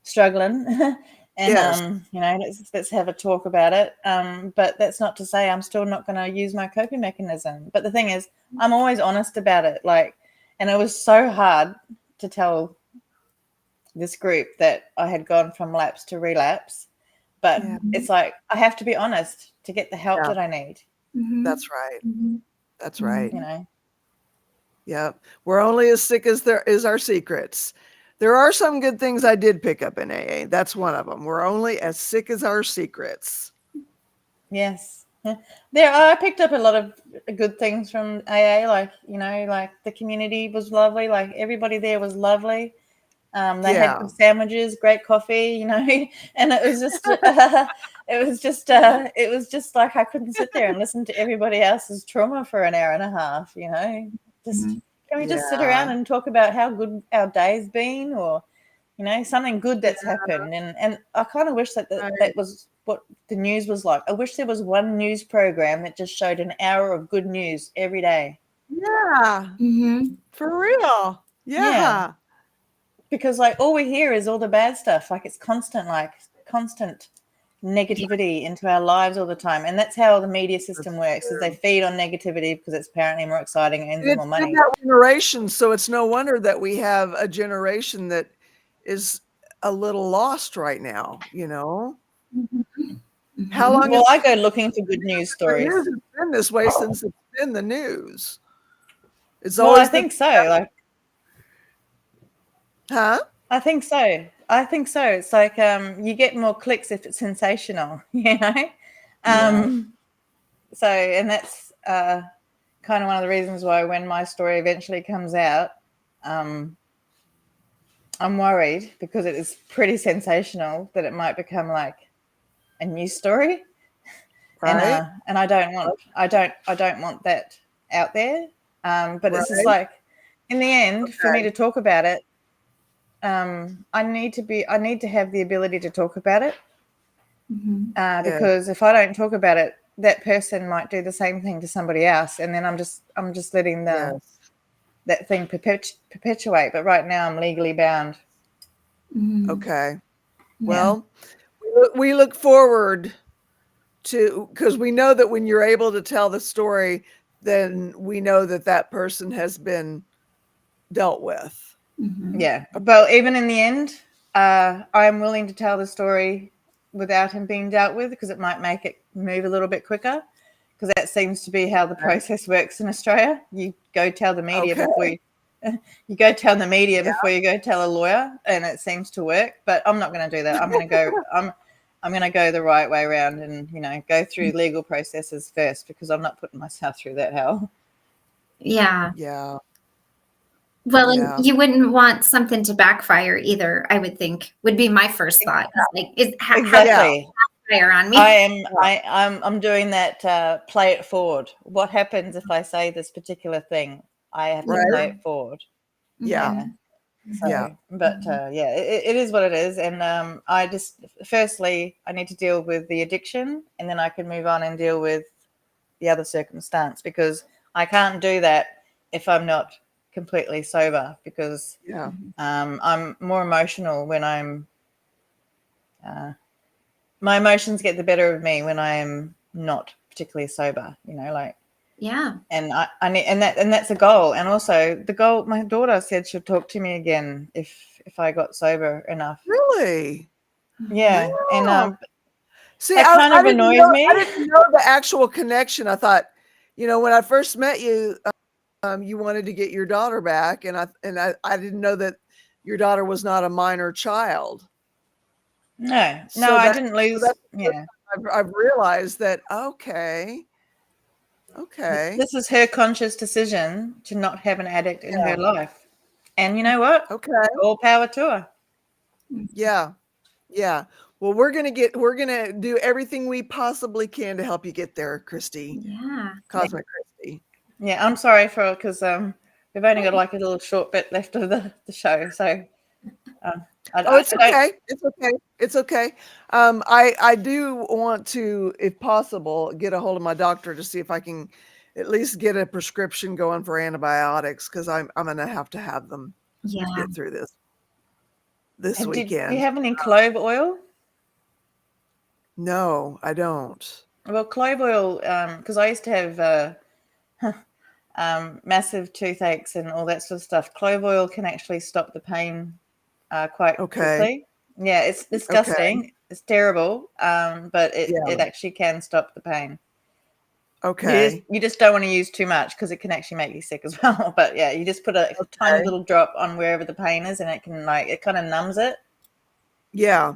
struggling, and Yes. you know, let's have a talk about it. But that's not to say I'm still not going to use my coping mechanism. But the thing is, I'm always honest about it. Like, and it was so hard to tell this group that I had gone from lapse to relapse. But Yeah. it's like, I have to be honest to get the help Yeah. that I need. That's right. That's right. You know. Yeah. We're only as sick as there is our secrets. There are some good things I did pick up in AA. That's one of them. We're only as sick as our secrets. Yes. Yeah. I picked up a lot of good things from AA, like, you know, like the community was lovely, like everybody there was lovely. They had Yeah. good sandwiches, great coffee, you know, and it was just it was just like I couldn't sit there and listen to everybody else's trauma for an hour and a half, you know. Just can we just sit around Yeah. and talk about how good our day's been, or you know, something good that's Yeah. happened. And I kind of wish that Right. that was what the news was like. I wish there was one news program that just showed an hour of good news every day. Yeah. For real. Yeah, Yeah. because like all we hear is all the bad stuff. Like, it's constant negativity into our lives all the time, and that's how the media system works. Is they feed on negativity because it's apparently more exciting and earns them It's more been money. that generation, so it's no wonder that we have a generation that is a little lost right now, you know? Mhm. How long Well, has I go looking for good news the stories. news has been this way since it's been the news? It's Well, I always been, think so. Like, huh? I think so. I think so. It's like you get more clicks if it's sensational, you know. So, and that's kind of one of the reasons why when my story eventually comes out, I'm worried because it is pretty sensational that it might become like a news story, Right? and I don't want that out there. But it's just Right? like, in the end, for me Okay. to talk about it, I need to have the ability to talk about it, Yeah. because if I don't talk about it, that person might do the same thing to somebody else, and then I'm just letting Yes. that thing perpetuate. But right now, I'm legally bound. Okay. Yeah. Well, we look forward to, because we know that when you're able to tell the story, then we know that that person has been dealt with. Yeah. Well, even in the end, I'm willing to tell the story without him being dealt with, because it might make it move a little bit quicker. Because that seems to be how the process works in Australia. You go tell the media Okay. before you go tell the media Yeah. before you go tell a lawyer, and it seems to work. But I'm not going to do that. I'm going to go. I'm going to go the right way around, and go through legal processes first, because I'm not putting myself through that hell. Yeah. Yeah. Well, Yeah. and you wouldn't want something to backfire either, I would think, would be my first thought. Like, how Exactly. backfire on me? I'm doing that. Play it forward. What happens if I say this particular thing? I have to Right. play it forward. Yeah. Yeah. So, Yeah. but yeah, it is what it is. And I just, firstly, I need to deal with the addiction, and then I can move on and deal with the other circumstance, because I can't do that if I'm not completely sober, because Yeah. I'm more emotional when my emotions get the better of me when I am not particularly sober, like. Yeah. And I need, and that's a goal. And also the goal, my daughter said she'll talk to me again if I got sober enough. Really? Yeah. And Wow. See, that kind I of annoys I me. didn't know the actual connection. I thought, when I first met you, you wanted to get your daughter back, and I didn't know that your daughter was not a minor child. No, So I didn't lose. that's Yeah. I've realized that. Okay. This is her conscious decision to not have an addict in Yeah. her life. And you know what? Okay. All power to her. Yeah. Yeah. Well, we're gonna do everything we possibly can to help you get there, Christy. Yeah. Cosmic Christy. Yeah, I'm sorry because we've only got like a little short bit left of the show. So It's okay. It's okay. It's okay. I do want to, if possible, get a hold of my doctor to see if I can at least get a prescription going for antibiotics, because I'm gonna have to have them Yeah. to get through this do you weekend. have any clove oil? No, I don't. Well, clove oil, because I used to have massive toothaches and all that sort of stuff. Clove oil can actually stop the pain quite quickly. Yeah, it's disgusting. It's terrible, but it actually can stop the pain. Okay. You just don't want to use too much, because it can actually make you sick as well. But yeah, you just put a tiny little drop on wherever the pain is, and it can it kind of numbs it. Yeah.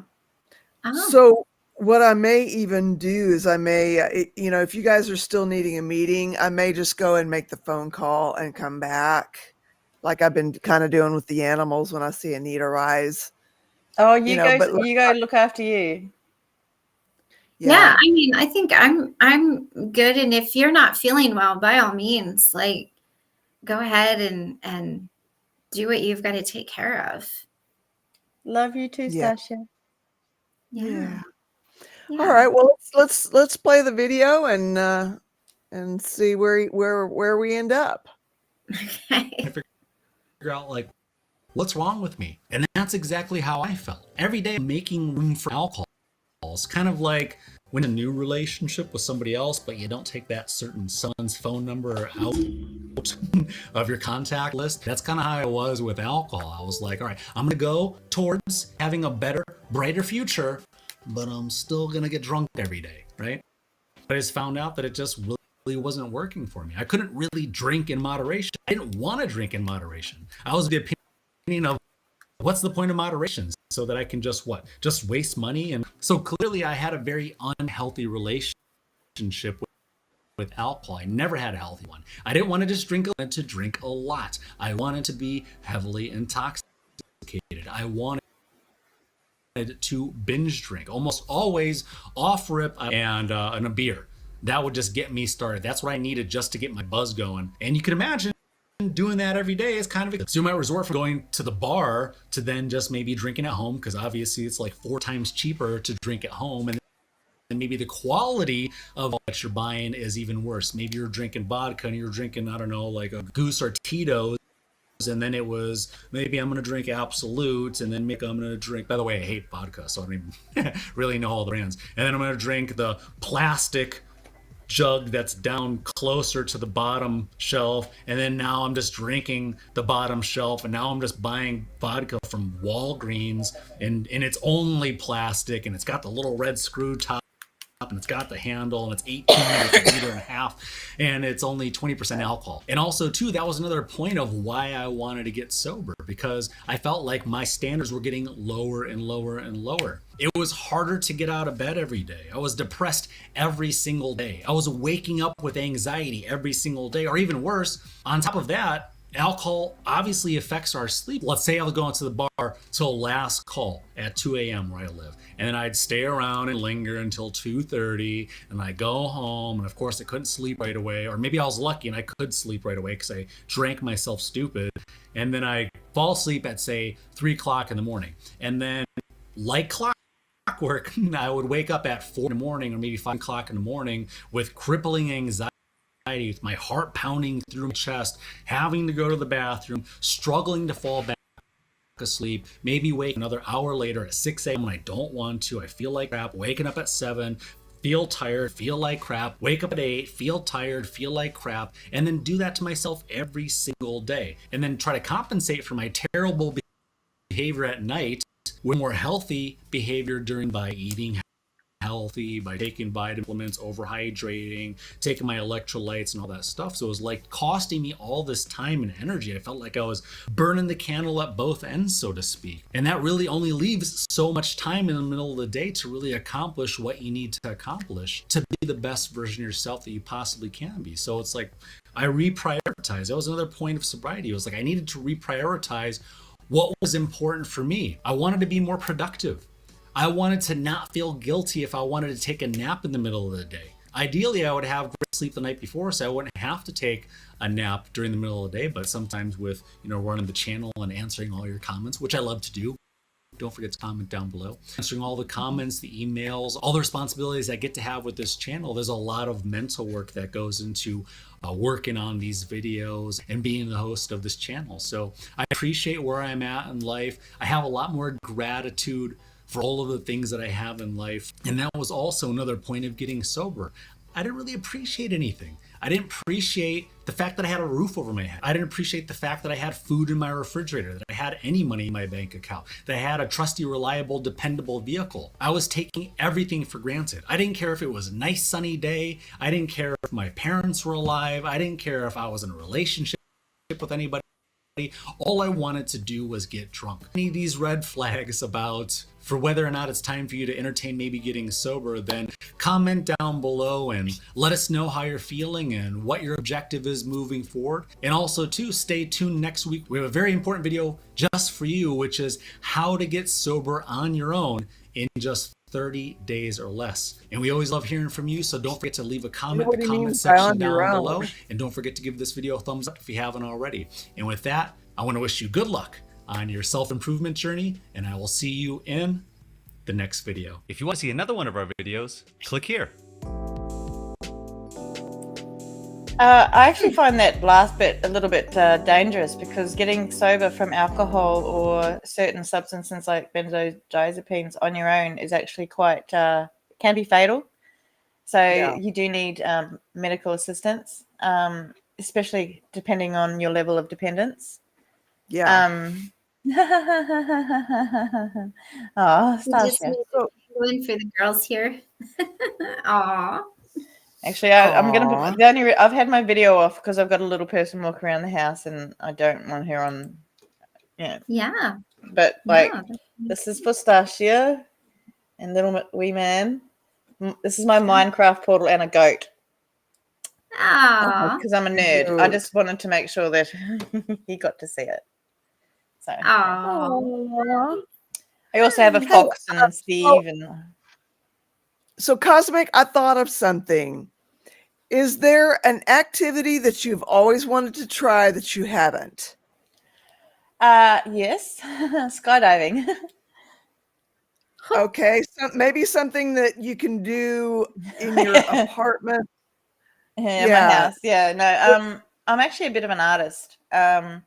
Oh. So what I may even do is I may, if you guys are still needing a meeting, I may just go and make the phone call and come back, like I've been kind of doing with the animals when I see a need arise. Oh, you go but look after you. Yeah. I mean, I think I'm good. And if you're not feeling well, by all means, like, go ahead and do what you've got to take care of. Love you too, Yeah. Stasha. Yeah. All right. Well, let's play the video and see where we end up. Okay. I figure out like what's wrong with me, and that's exactly how I felt every day. Making room for alcohol It's kind of like when a new relationship with somebody else, but you don't take that certain someone's phone number out of your contact list. That's kind of how I was with alcohol. I was like, all right, I'm gonna go towards having a better, brighter future, but I'm still gonna get drunk every day, right? But I just found out that it just really wasn't working for me. I couldn't really drink in moderation. I didn't want to drink in moderation. I was of the opinion of, what's the point of moderation? So that I can just waste money. And so clearly I had a very unhealthy relationship with alcohol. I never had a healthy one. I didn't want to just drink, I wanted to drink a lot. I wanted to be heavily intoxicated. I wanted to binge drink, almost always off rip, and a beer. That would just get me started. That's what I needed just to get my buzz going. And you can imagine doing that every day is kind of, so you might resort from going to the bar to then just maybe drinking at home, because obviously it's like 4 times cheaper to drink at home, and maybe the quality of what you're buying is even worse. Maybe you're drinking vodka and you're drinking, I don't know, like a Goose or Tito's, and then it was, maybe I'm going to drink Absolute, and then maybe I'm going to drink, by the way, I hate vodka, so I don't even really know all the brands, and then I'm going to drink the plastic jug that's down closer to the bottom shelf, and then now I'm just drinking the bottom shelf, and now I'm just buying vodka from Walgreens, and it's only plastic, and it's got the little red screw top, and it's got the handle, and it's 18 minutes, a liter and a half, and it's only 20% alcohol. And also too, that was another point of why I wanted to get sober, because I felt like my standards were getting lower and lower and lower. It was harder to get out of bed every day. I was depressed every single day. I was waking up with anxiety every single day, or even worse, on top of that, alcohol obviously affects our sleep. Let's say I was going to the bar till last call at 2 a.m. where I live, and then I'd stay around and linger until 2:30, and I go home, and of course I couldn't sleep right away, or maybe I was lucky and I could sleep right away because I drank myself stupid, and then I fall asleep at, say, 3 o'clock in the morning, and then like clockwork, I would wake up at 4 in the morning or maybe 5 o'clock in the morning with crippling anxiety, with my heart pounding through my chest, having to go to the bathroom, struggling to fall back asleep, maybe wake another hour later at 6 a.m. when I don't want to. I feel like crap, waking up at 7, feel tired, feel like crap, wake up at 8, feel tired, feel like crap, and then do that to myself every single day. And then try to compensate for my terrible behavior at night with more healthy behavior by eating healthy, by taking vitamins, overhydrating, taking my electrolytes and all that stuff. So it was like costing me all this time and energy. I felt like I was burning the candle at both ends, so to speak. And that really only leaves so much time in the middle of the day to really accomplish what you need to accomplish to be the best version of yourself that you possibly can be. So it's like I reprioritized. That was another point of sobriety. It was like I needed to reprioritize what was important for me. I wanted to be more productive. I wanted to not feel guilty if I wanted to take a nap in the middle of the day. Ideally, I would have great sleep the night before, so I wouldn't have to take a nap during the middle of the day. But sometimes with, running the channel and answering all your comments, which I love to do, don't forget to comment down below. Answering all the comments, the emails, all the responsibilities I get to have with this channel, there's a lot of mental work that goes into working on these videos and being the host of this channel. So I appreciate where I'm at in life. I have a lot more gratitude for all of the things that I have in life. And that was also another point of getting sober. I didn't really appreciate anything. I didn't appreciate the fact that I had a roof over my head. I didn't appreciate the fact that I had food in my refrigerator, that I had any money in my bank account, that I had a trusty, reliable, dependable vehicle. I was taking everything for granted. I didn't care if it was a nice sunny day. I didn't care if my parents were alive. I didn't care if I was in a relationship with anybody. All I wanted to do was get drunk. Any of these red flags for whether or not it's time for you to entertain maybe getting sober, then comment down below and let us know how you're feeling and what your objective is moving forward. And also too, stay tuned next week. We have a very important video just for you, which is how to get sober on your own in just 30 days or less. And we always love hearing from you, so don't forget to leave a comment in the comment section down below. And don't forget to give this video a thumbs up if you haven't already. And with that, I want to wish you good luck on your self-improvement journey, and I will see you in the next video. If you want to see another one of our videos, click here. I actually find that last bit a little bit dangerous, because getting sober from alcohol or certain substances like benzodiazepines on your own is actually quite can be fatal. So Yeah. you do need medical assistance, especially depending on your level of dependence. Yeah. Oh, We just Stasia. need to win for the girls here. Aw. Actually, I'm gonna Aw. put the only I've had my video off because I've got a little person walk around the house, and I don't want her on. Yeah, Yeah. but like Yeah. this is for Stasia and little wee man. This is my Minecraft portal and a goat, Aw. because I'm a nerd. I Cute. just wanted to make sure that he got to see it. So Aw. Aw. I also have a Hey, fox and Steve and so Cosmic, I thought of something. Is there an activity that you've always wanted to try that you haven't? yes, skydiving. Okay, so maybe something that you can do in your apartment. Yeah, my Yeah. house. Yeah, no. I'm actually a bit of an artist. I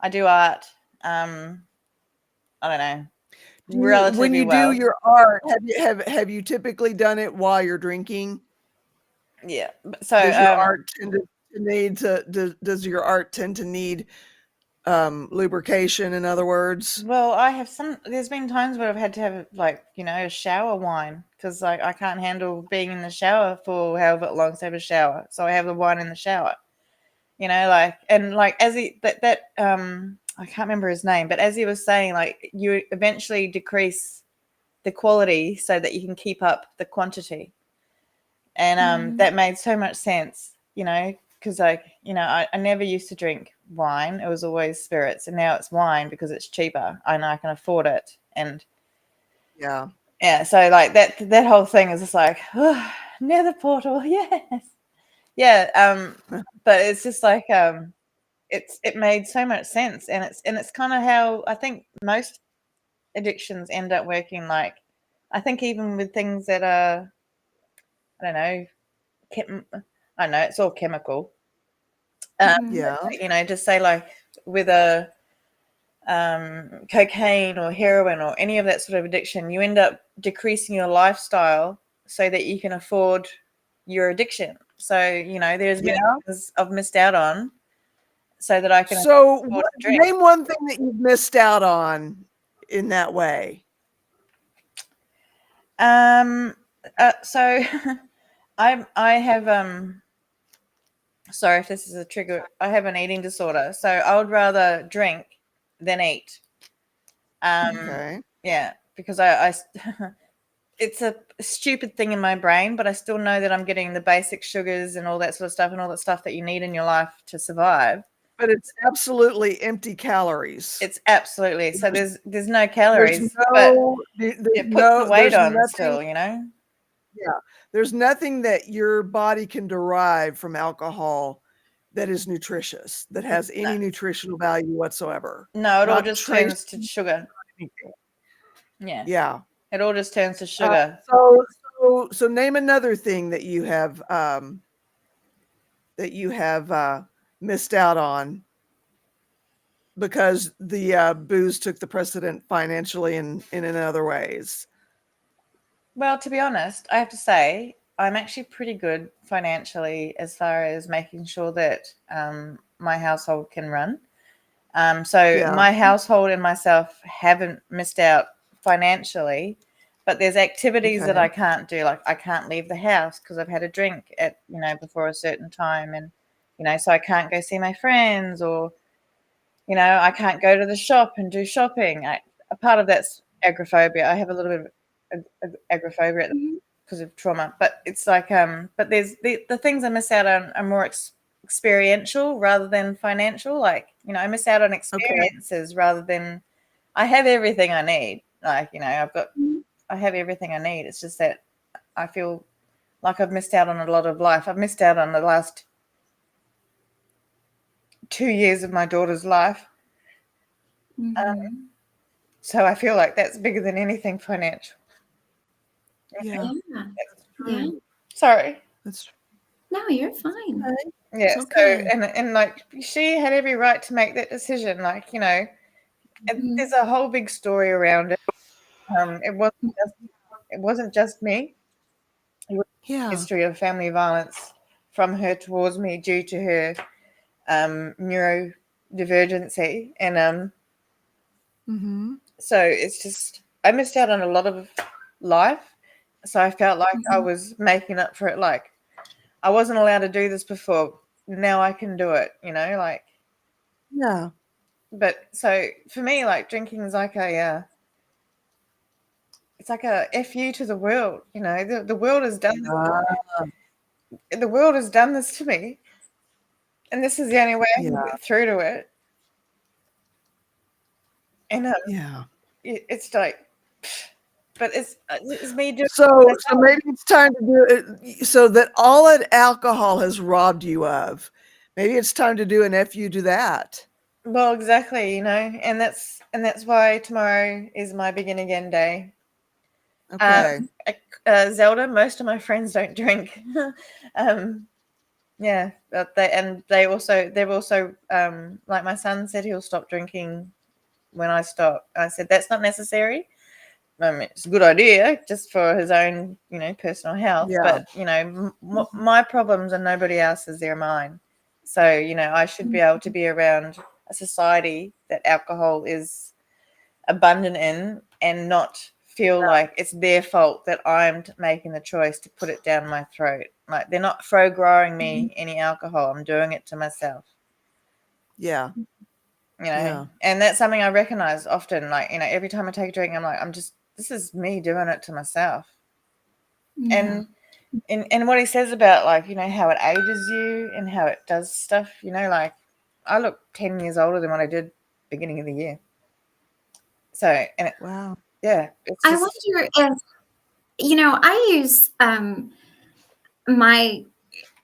do art. I don't know, When relatively you do well. your art, have you typically done it while you're drinking? Yeah. So Does your art tend to need does your art tend to need lubrication, in other words? well, I have some. There's been times where I've had to have, like, a shower wine, because like I can't handle being in the shower for however long to have a shower. So I have the wine in the shower. Like, and like as he that I can't remember his name, but as he was saying, like, you eventually decrease the quality so that you can keep up the quantity. And that made so much sense, because like, I never used to drink wine. It was always spirits, and now it's wine because it's cheaper and I can afford it. And Yeah. yeah, so like that whole thing is just like, oh, nether portal, yes. Yeah. But it's just like, it made so much sense, and it's kind of how I think most addictions end up working. Like, I think even with things that are, I don't know, I don't know, it's all chemical. Yeah. Just say like with a cocaine or heroin or any of that sort of addiction, you end up decreasing your lifestyle so that you can afford your addiction. So there's many Yeah. things I've missed out on so that I can So afford to drink. name one thing that you've missed out on in that way. So I have sorry if this is a trigger. I have an eating disorder, so I would rather drink than eat. Okay. Yeah, because I it's a stupid thing in my brain, but I still know that I'm getting the basic sugars and all that sort of stuff, and all that stuff that you need in your life to survive. But it's absolutely empty calories. It's absolutely, so there's no There's calories, but no there's it puts the weight there's on nothing. still, Yeah. There's nothing that your body can derive from alcohol that is nutritious, that has No, any nutritional value whatsoever. no, it all Not just trace turns to sugar. anything. Yeah, Yeah. it all just turns to sugar. So name another thing that you have missed out on because the booze took the precedent financially and in other ways. Well, to be honest, I have to say I'm actually pretty good financially as far as making sure that my household can run. So Yeah. my household and myself haven't missed out financially, but there's activities that Okay. I can't do. Like, I can't leave the house because I've had a drink at before a certain time, and so I can't go see my friends, or I can't go to the shop and do shopping. A part of that's agoraphobia. I have a little bit of agoraphobia because of trauma, but it's like but there's the things I miss out on are more experiential rather than financial. Like, I miss out on Okay. experiences rather than, I have everything I need. Like, I have everything I need. It's just that I feel like I've missed out on a lot of life. I've missed out on the last 2 years of my daughter's life. So I feel like that's bigger than anything financial. Yeah. Yeah. That's Yeah. true. Sorry. That's No, you're fine. Yeah. It's okay. So and like she had every right to make that decision. Like, you know, and Mhm. there's a whole big story around it. It wasn't just me. It was a Yeah. history of family violence from her towards me due to her neurodivergency, and Mm-hmm. so it's just I missed out on a lot of life. So I felt like I Mhm. was making up for it. Like I wasn't allowed to do this before. Now I can do it. You know, like. Yeah. But so for me, like drinking is like it's like a fu to the world. You know, the world has done the world has done this to me, and this is the only way I can Yeah. get through to it. And Yeah. it's like, but it's me doing. So maybe it's time to do it so that all that alcohol has robbed you of. Maybe it's time to do an FU to that. Well, exactly, you know, and that's why tomorrow is my begin again day. Okay. Zelda, most of my friends don't drink. um, yeah, but they've also like my son said he'll stop drinking when I stop. I said that's not necessary. I mean, it's a good idea just for his own, you know, personal health. Yeah. But you know, my problems are nobody else's; they're mine. So you know, I should be able to be around a society that alcohol is abundant in, and not feel like it's their fault that I'm making the choice to put it down my throat. Like they're not growing me any alcohol; I'm doing it to myself. Yeah. You know, Yeah. and that's something I recognize often. Like you know, every time I take a drink, I'm like, this is me doing it to myself. Yeah. And what he says about like you know how it ages you and how it does stuff, you know, like I look 10 years older than what I did beginning of the year. So and Wow. yeah, it's I just wonder if, I use my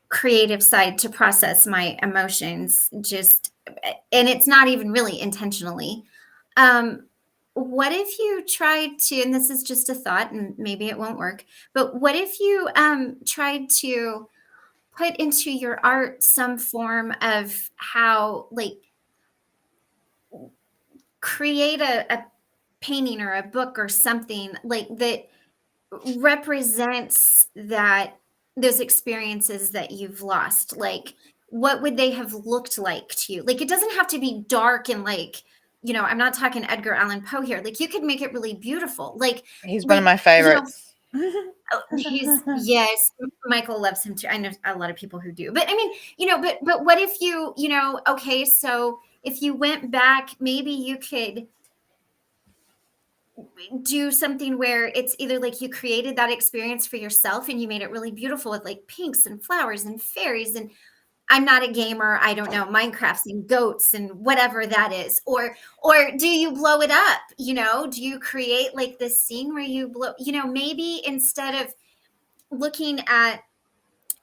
creative side to process my emotions, and it's not even really intentionally. Um, what if you tried to, and this is just a thought and maybe it won't work, but what if you tried to put into your art some form of how, like, create a painting or a book or something like that represents those experiences that you've lost? Like, what would they have looked like to you? Like, it doesn't have to be dark and, like, I'm not talking Edgar Allan Poe here. Like, you could make it really beautiful. he's one of my favorites. Yes, Michael loves him too. I know a lot of people who do. But I mean, but what if okay, so if you went back, maybe you could do something where it's either like you created that experience for yourself and you made it really beautiful with like pinks and flowers and fairies, and I'm not a gamer, I don't know, Minecrafts and goats and whatever that is, or do you blow it up? Do you create like this scene where you blow, maybe instead of looking at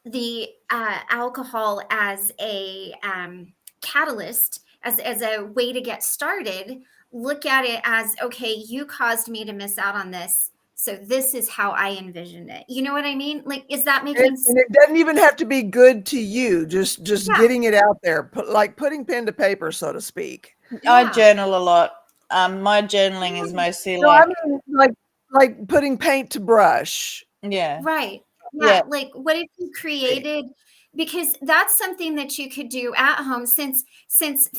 the alcohol as a catalyst, as a way to get started, look at it as, okay, you caused me to miss out on this, so this is how I envisioned it. You know what I mean? Like, is that making sense? And it doesn't even have to be good to you. Just Yeah. getting it out there, putting pen to paper, so to speak. I Yeah. journal a lot. My journaling is mostly No, I like mean like putting paint to brush. yeah. Right. Yeah. Yeah. Like, what if you created, because that's something that you could do at home, since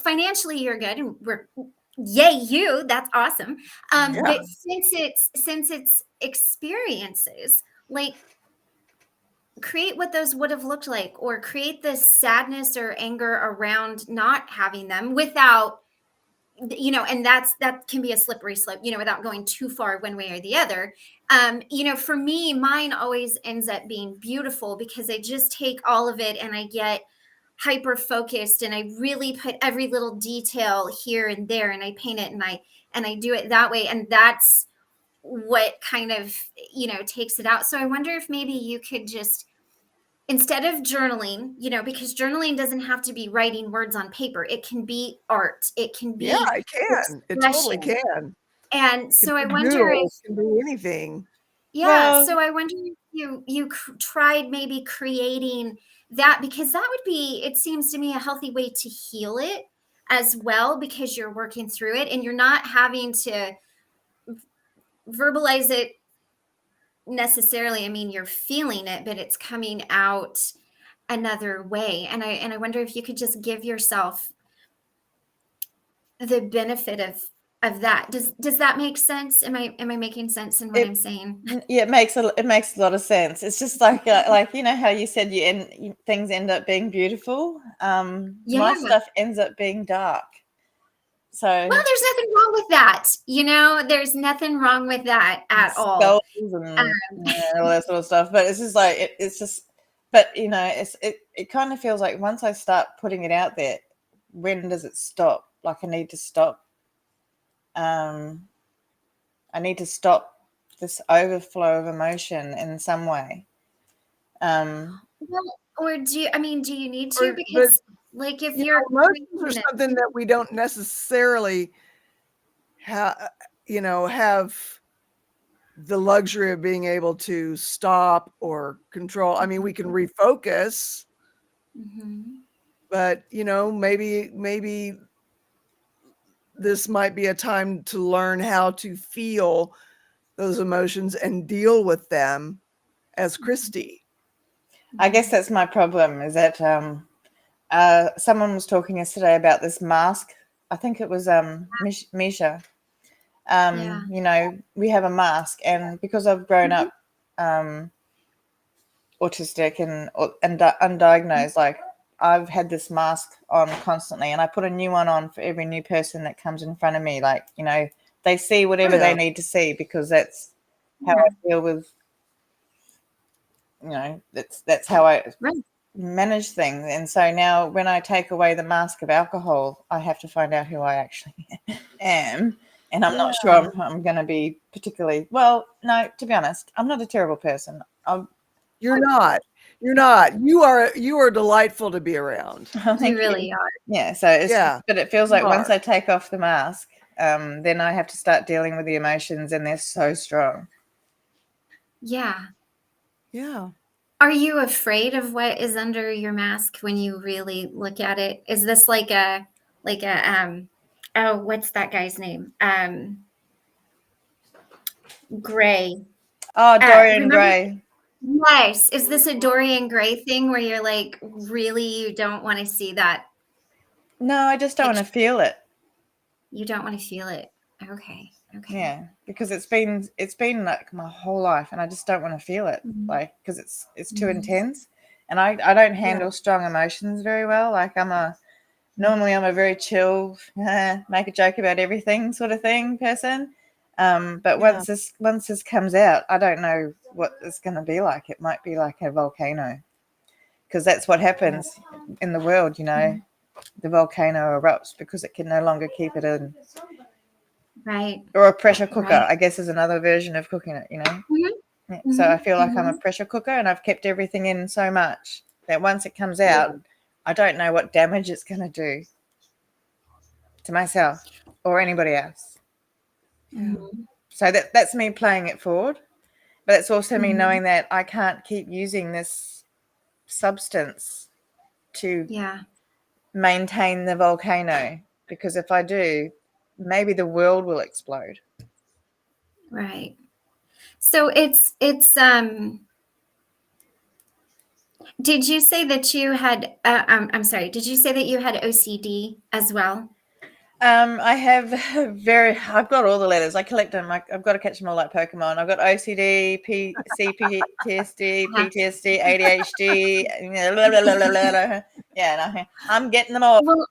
financially you're good and yay you, that's awesome. Yeah. But since it's experiences, like, create what those would have looked like, or create this sadness or anger around not having them, without, and that can be a slippery slope, without going too far one way or the other. For me, mine always ends up being beautiful because I just take all of it and I get hyper focused and I really put every little detail here and there, and I paint it, and I do it that way, and that's what kind of takes it out. So I wonder if maybe you could just, instead of journaling, because journaling doesn't have to be writing words on paper. It can be art. It can Yeah, be it can. It totally expression. can. And It so I can be wonder if, doodles, it can be anything. yeah, Well, so I wonder if you tried maybe creating that, because that would be, it seems to me, a healthy way to heal it as well, because you're working through it and you're not having to verbalize it necessarily. I mean, you're feeling it, but it's coming out another way. And I wonder if you could just give yourself the benefit of that. Does that make sense? Am I making sense in what I'm saying? Yeah, it makes a lot of sense. It's just like you know how you said things end up being beautiful. My stuff ends up being dark. So well, there's nothing wrong with that. There's nothing wrong with that at all. And all that sort of stuff. But it's just like but it kind of feels like once I start putting it out there, when does it stop? Like I need to stop. I need to stop this overflow of emotion in some way. Or do you need to? Because like if you're emotions are something that we don't necessarily have the luxury of being able to stop or control. I mean, we can refocus, but maybe this might be a time to learn how to feel those emotions and deal with them as Christy. I guess that's my problem, is that someone was talking yesterday about this mask. I think it was Misha. We have a mask, and because I've grown up autistic and undiagnosed, like I've had this mask on constantly, and I put a new one on for every new person that comes in front of me. Like, they see whatever they need to see, because that's how I deal with, that's how I manage things. And so now when I take away the mask of alcohol, I have to find out who I actually am. And I'm not sure I'm going to be particularly, well, no, to be honest, I'm not a terrible person. You're not. You are delightful to be around. You really are. Yeah. So but it feels like once I take off the mask, then I have to start dealing with the emotions, and they're so strong. Yeah. Yeah. Are you afraid of what is under your mask when you really look at it? Is this like a what's that guy's name? Gray. Oh, Dorian Gray. Yes. Is this a Dorian Gray thing where you're like, really, you don't want to see that? No, I just don't want to feel it. You don't want to feel it. Okay. Yeah, because it's been like my whole life, and I just don't want to feel it, like, because it's too intense, and I don't handle strong emotions very well. Like normally I'm a very chill, make a joke about everything sort of thing person. But once this comes out, I don't know what it's going to be like. It might be like a volcano, because that's what happens in the world. The volcano erupts because it can no longer keep it in. Right. Or a pressure cooker, I guess, is another version of cooking it, Yeah. So I feel like I'm a pressure cooker, and I've kept everything in so much that once it comes out, I don't know what damage it's going to do to myself or anybody else. So that's me playing it forward, but it's also me knowing that I can't keep using this substance to maintain the volcano, because if I do, maybe the world will explode. Right. So it's did you say that you had I'm sorry, did you say that you had OCD as well? I have I've got all the letters. I collect them. I've got to catch them all like Pokemon. I've got OCD, CPTSD, PTSD, ADHD. Yeah, I'm getting them all. Well,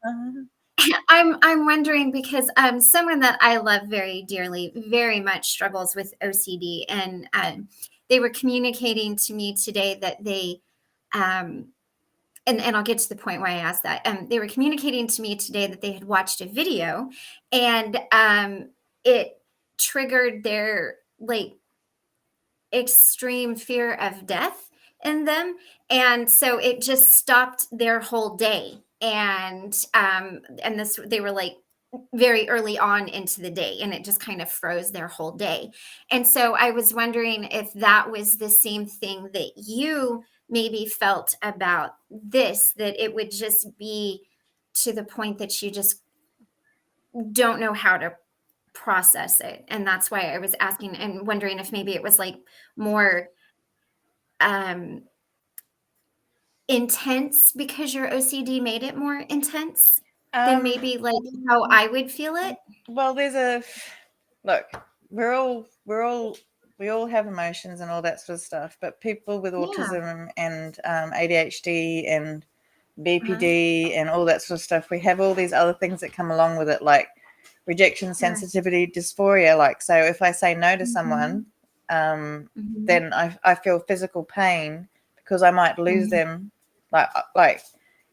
I'm wondering, because someone that I love very dearly very much struggles with OCD, and they were communicating to me today that they and I'll get to the point where I asked that. They were communicating to me today that they had watched a video, and it triggered their extreme fear of death in them, and so it just stopped their whole day. And this, they were like very early on into the day, and it just kind of froze their whole day. And so I was wondering if that was the same thing that you maybe felt about this, that it would just be to the point that you just don't know how to process it. And that's why I was asking and wondering if maybe it was like more um intense because your OCD made it more intense than maybe like how I would feel it. Well, look, we all have emotions and all that sort of stuff, but people with Yeah. autism and ADHD and Uh-huh. BPD and all that sort of stuff, we have all these other things that come along with it, like rejection, Yeah. sensitivity, dysphoria. Like, so if I say no to someone, Mhm. then I feel physical pain because I might lose them. Like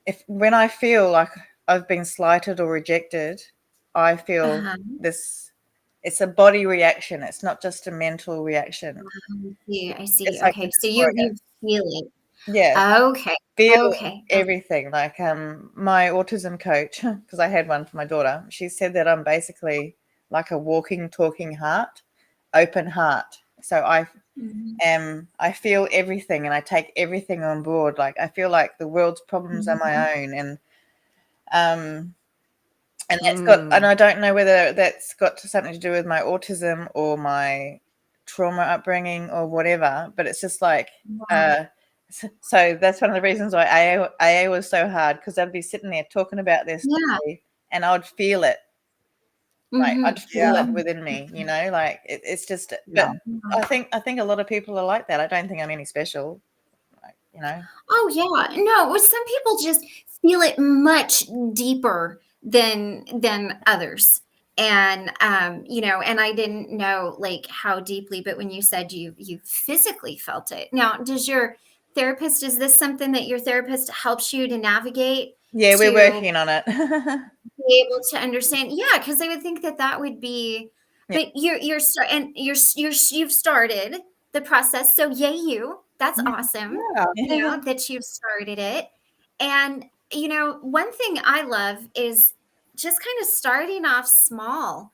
if when I feel like I've been slighted or rejected, I feel Uh-huh. this. It's a body reaction. It's not just a mental reaction. I see. It's like a Okay. So dysphoria. you feel it. Yeah, Okay. feel Okay. everything. Like my autism coach, because I had one for my daughter, she said that I'm basically like a walking, talking heart, open heart. So Mhm. I feel everything and I take everything on board. Like I feel like the world's problems are Mhm. my own, and that's got, and Mm. I don't know whether that's got something to do with my autism or my trauma upbringing or whatever, but it's just like Yeah. so that's one of the reasons why AA was so hard, because I'd be sitting there talking about this Yeah. and I'd feel it. Like I'd feel Yeah. it within me, like it's just. But Yeah. I think a lot of people are like that. I don't think I'm any special, Oh yeah. No, well, some people just feel it much deeper than others. And and I didn't know like how deeply, but when you said you physically felt it. Now, is this something that your therapist helps you to navigate Yeah, we're to working on it. be able to understand? Yeah, because I would think that that would be, Yeah. but you've started the process, so yay you. That's awesome, Yeah. that you've started it. And one thing I love is just kind of starting off small.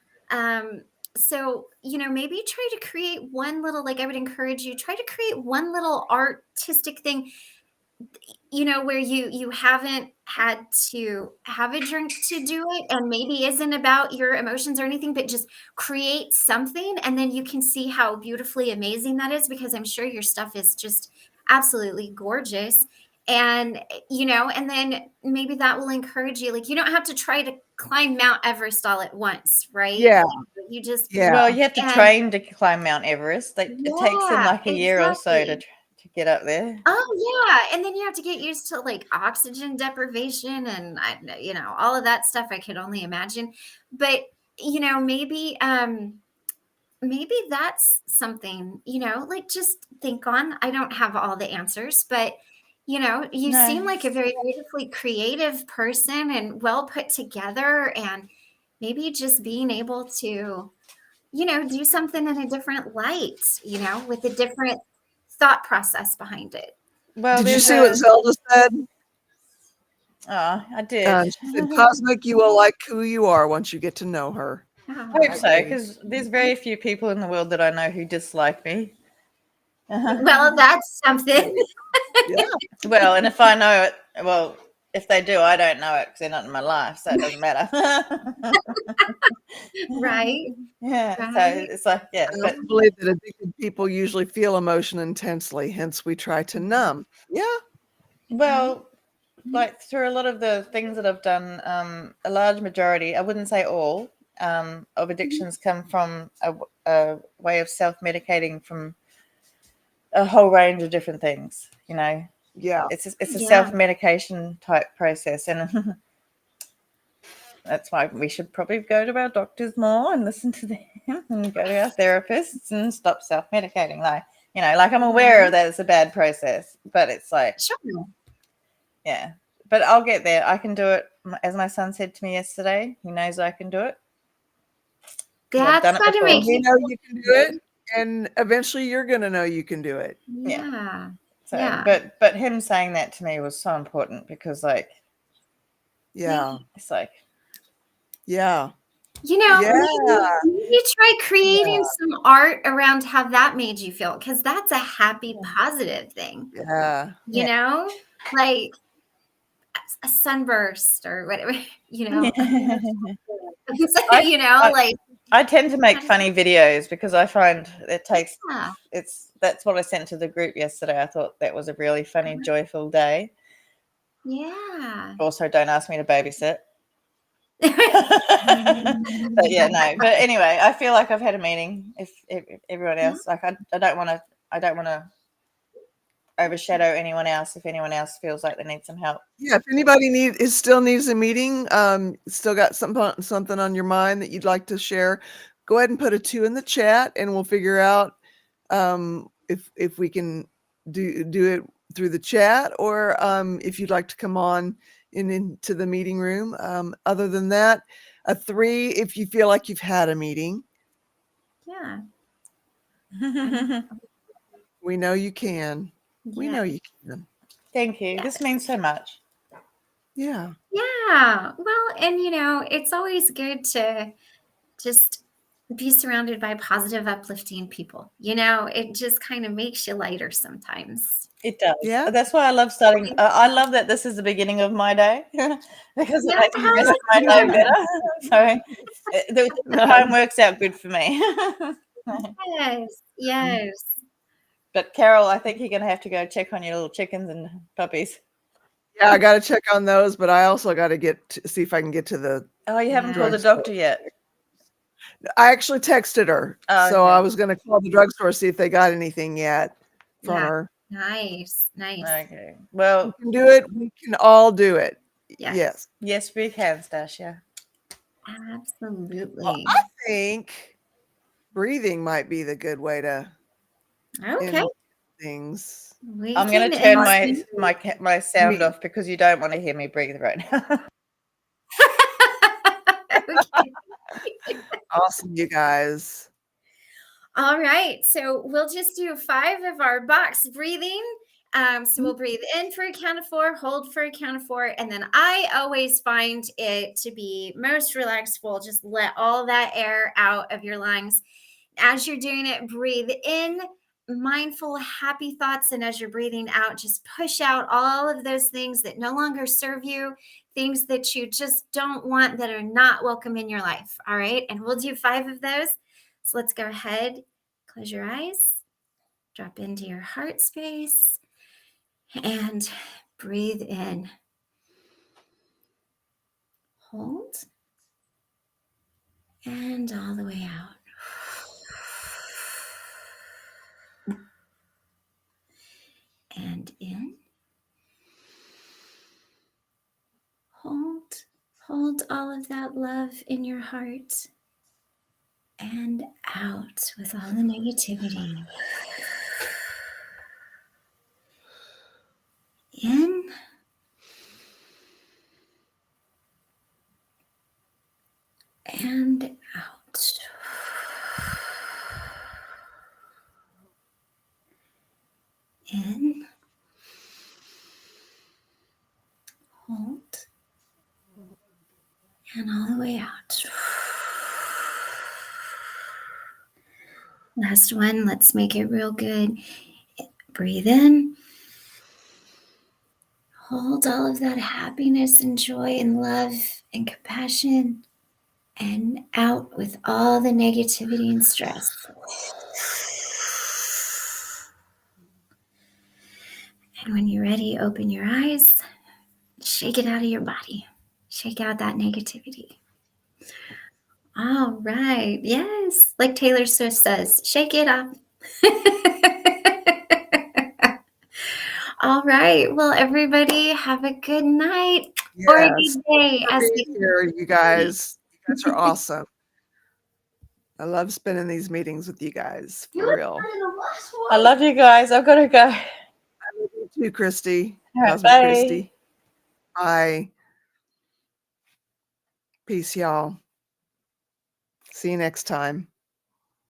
So maybe try to create one little, like I would encourage you, try to create one little artistic thing, where you haven't had to have a drink to do it, and maybe isn't about your emotions or anything, but just create something, and then you can see how beautifully amazing that is, because I'm sure your stuff is just absolutely gorgeous. And and then maybe that will encourage you, like you don't have to try to climb Mount Everest all at once, right? Yeah. Like, you just Yeah. Well, you have to and train to climb Mount Everest. It takes them yeah, like a year or so exactly. to get up there. Oh yeah, and then you have to get used to like oxygen deprivation and all of that stuff I could only imagine. But maybe that's something, like just think on. I don't have all the answers, but you seem No. like a very beautifully creative person and well put together, and maybe just being able to do something in a different light, with a different thought process behind it. Well, Did you there's see what Zelda said? I did. She said, "Cosmic, you will like who you are once you get to know her." Oh, I hope I so, agree. because there's very few people in the world that I know who dislike me. well, that's something. Yeah. Well, and if I know it, well, if they do, I don't know it because they're not in my life, so it doesn't matter. Right, Yeah, so right. it's like, yeah, I but also believe that addicted people usually feel emotion intensely, hence we try to numb. Yeah. well, like through a lot of the things that I've done, a large majority, I wouldn't say all, of addictions come from a way of self-medicating from a whole range of different things. Yeah. It's a Yeah. self-medication type process, and that's why we should probably go to our doctors more and listen to them and go to our therapists and stop self-medicating. Like I'm aware Right. that it's a bad process, but it's like, Sure. yeah, but I'll get there. I can do it. As my son said to me yesterday, he knows I can do it because I've That's done it got to before. make We you know feel you can do it, good. and eventually you're gonna know you can do it. Yeah. Yeah. So, Yeah. but him saying that to me was so important because, like, Yeah. it's like, Yeah. You know, Yeah. maybe try creating some art around how that made you feel, because that's a happy, positive thing. Yeah. You know, like a sunburst or whatever. You know, you know, like I tend to make funny videos because I find it takes yeah. that's what I sent to the group yesterday. I thought that was a really funny, joyful day. Yeah. Also, don't ask me to babysit. But yeah, no. But anyway, I feel like I've had a meeting. If everyone else, like, I don't want to overshadow anyone else. If anyone else feels like they need some help. Yeah, if anybody still needs a meeting, still got something on your mind that you'd like to share, go ahead and put a 2 in the chat, and we'll figure out if we can do it through the chat, or if you'd like to come on into the meeting room. Other than that, a 3 if you feel like you've had a meeting. Yeah. We know you can. We know you can. Thank you. This means so much. Yeah. Yeah. Well, and you know, it's always good to just be surrounded by positive, uplifting people. You know, it just kind of makes you lighter sometimes. It does. Yeah. That's why I love starting. I love that this is the beginning of my day because it Yeah. makes the rest of my day better. So the time works out good for me. Yes. Yes. But Carol, I think you're going to have to go check on your little chickens and puppies. Yeah, I got to check on those, but I also got to see if I can get to the. Oh, you haven't called the drugstore. doctor yet? I actually texted her, so okay. I was going to call the drugstore, see if they got anything yet from her. Nice. Nice. Okay. Well, we can do it. We can all do it. Yes. Yes, we can, Stacia. Absolutely. Well, I think breathing might be the good way to Okay. end things. I'm going to turn my sound off because you don't want to hear me breathe right now. Okay. Awesome, you guys. All right. So we'll just do 5 of our box breathing. So we'll breathe in for a count of 4, hold for a count of 4, and then I always find it to be most relaxful. Just let all that air out of your lungs. As you're doing it, breathe in mindful, happy thoughts. And as you're breathing out, just push out all of those things that no longer serve you, things that you just don't want, that are not welcome in your life. All right. And we'll do 5 of those. So let's go ahead. Close your eyes. Drop into your heart space. And breathe in. Hold. And all the way out. And in. Hold all of that love in your heart. And out with all the negativity. In. And out. In. Hold. And all the way out. Last one. Let's make it real good. Breathe in. Hold all of that happiness and joy and love and compassion. And out with all the negativity and stress. And when you're ready, open your eyes. Shake it out of your body. Shake out that negativity. All right. Yes. Like Taylor Swift says, shake it up. All right. Well, everybody have a good night or a good day. Here, you guys. You guys are awesome. I love spending these meetings with you guys. For real. I love you guys. I've got to go. I love you too, Christy. All right, Cosmic bye. Christy. Bye. Peace, y'all. See you next time.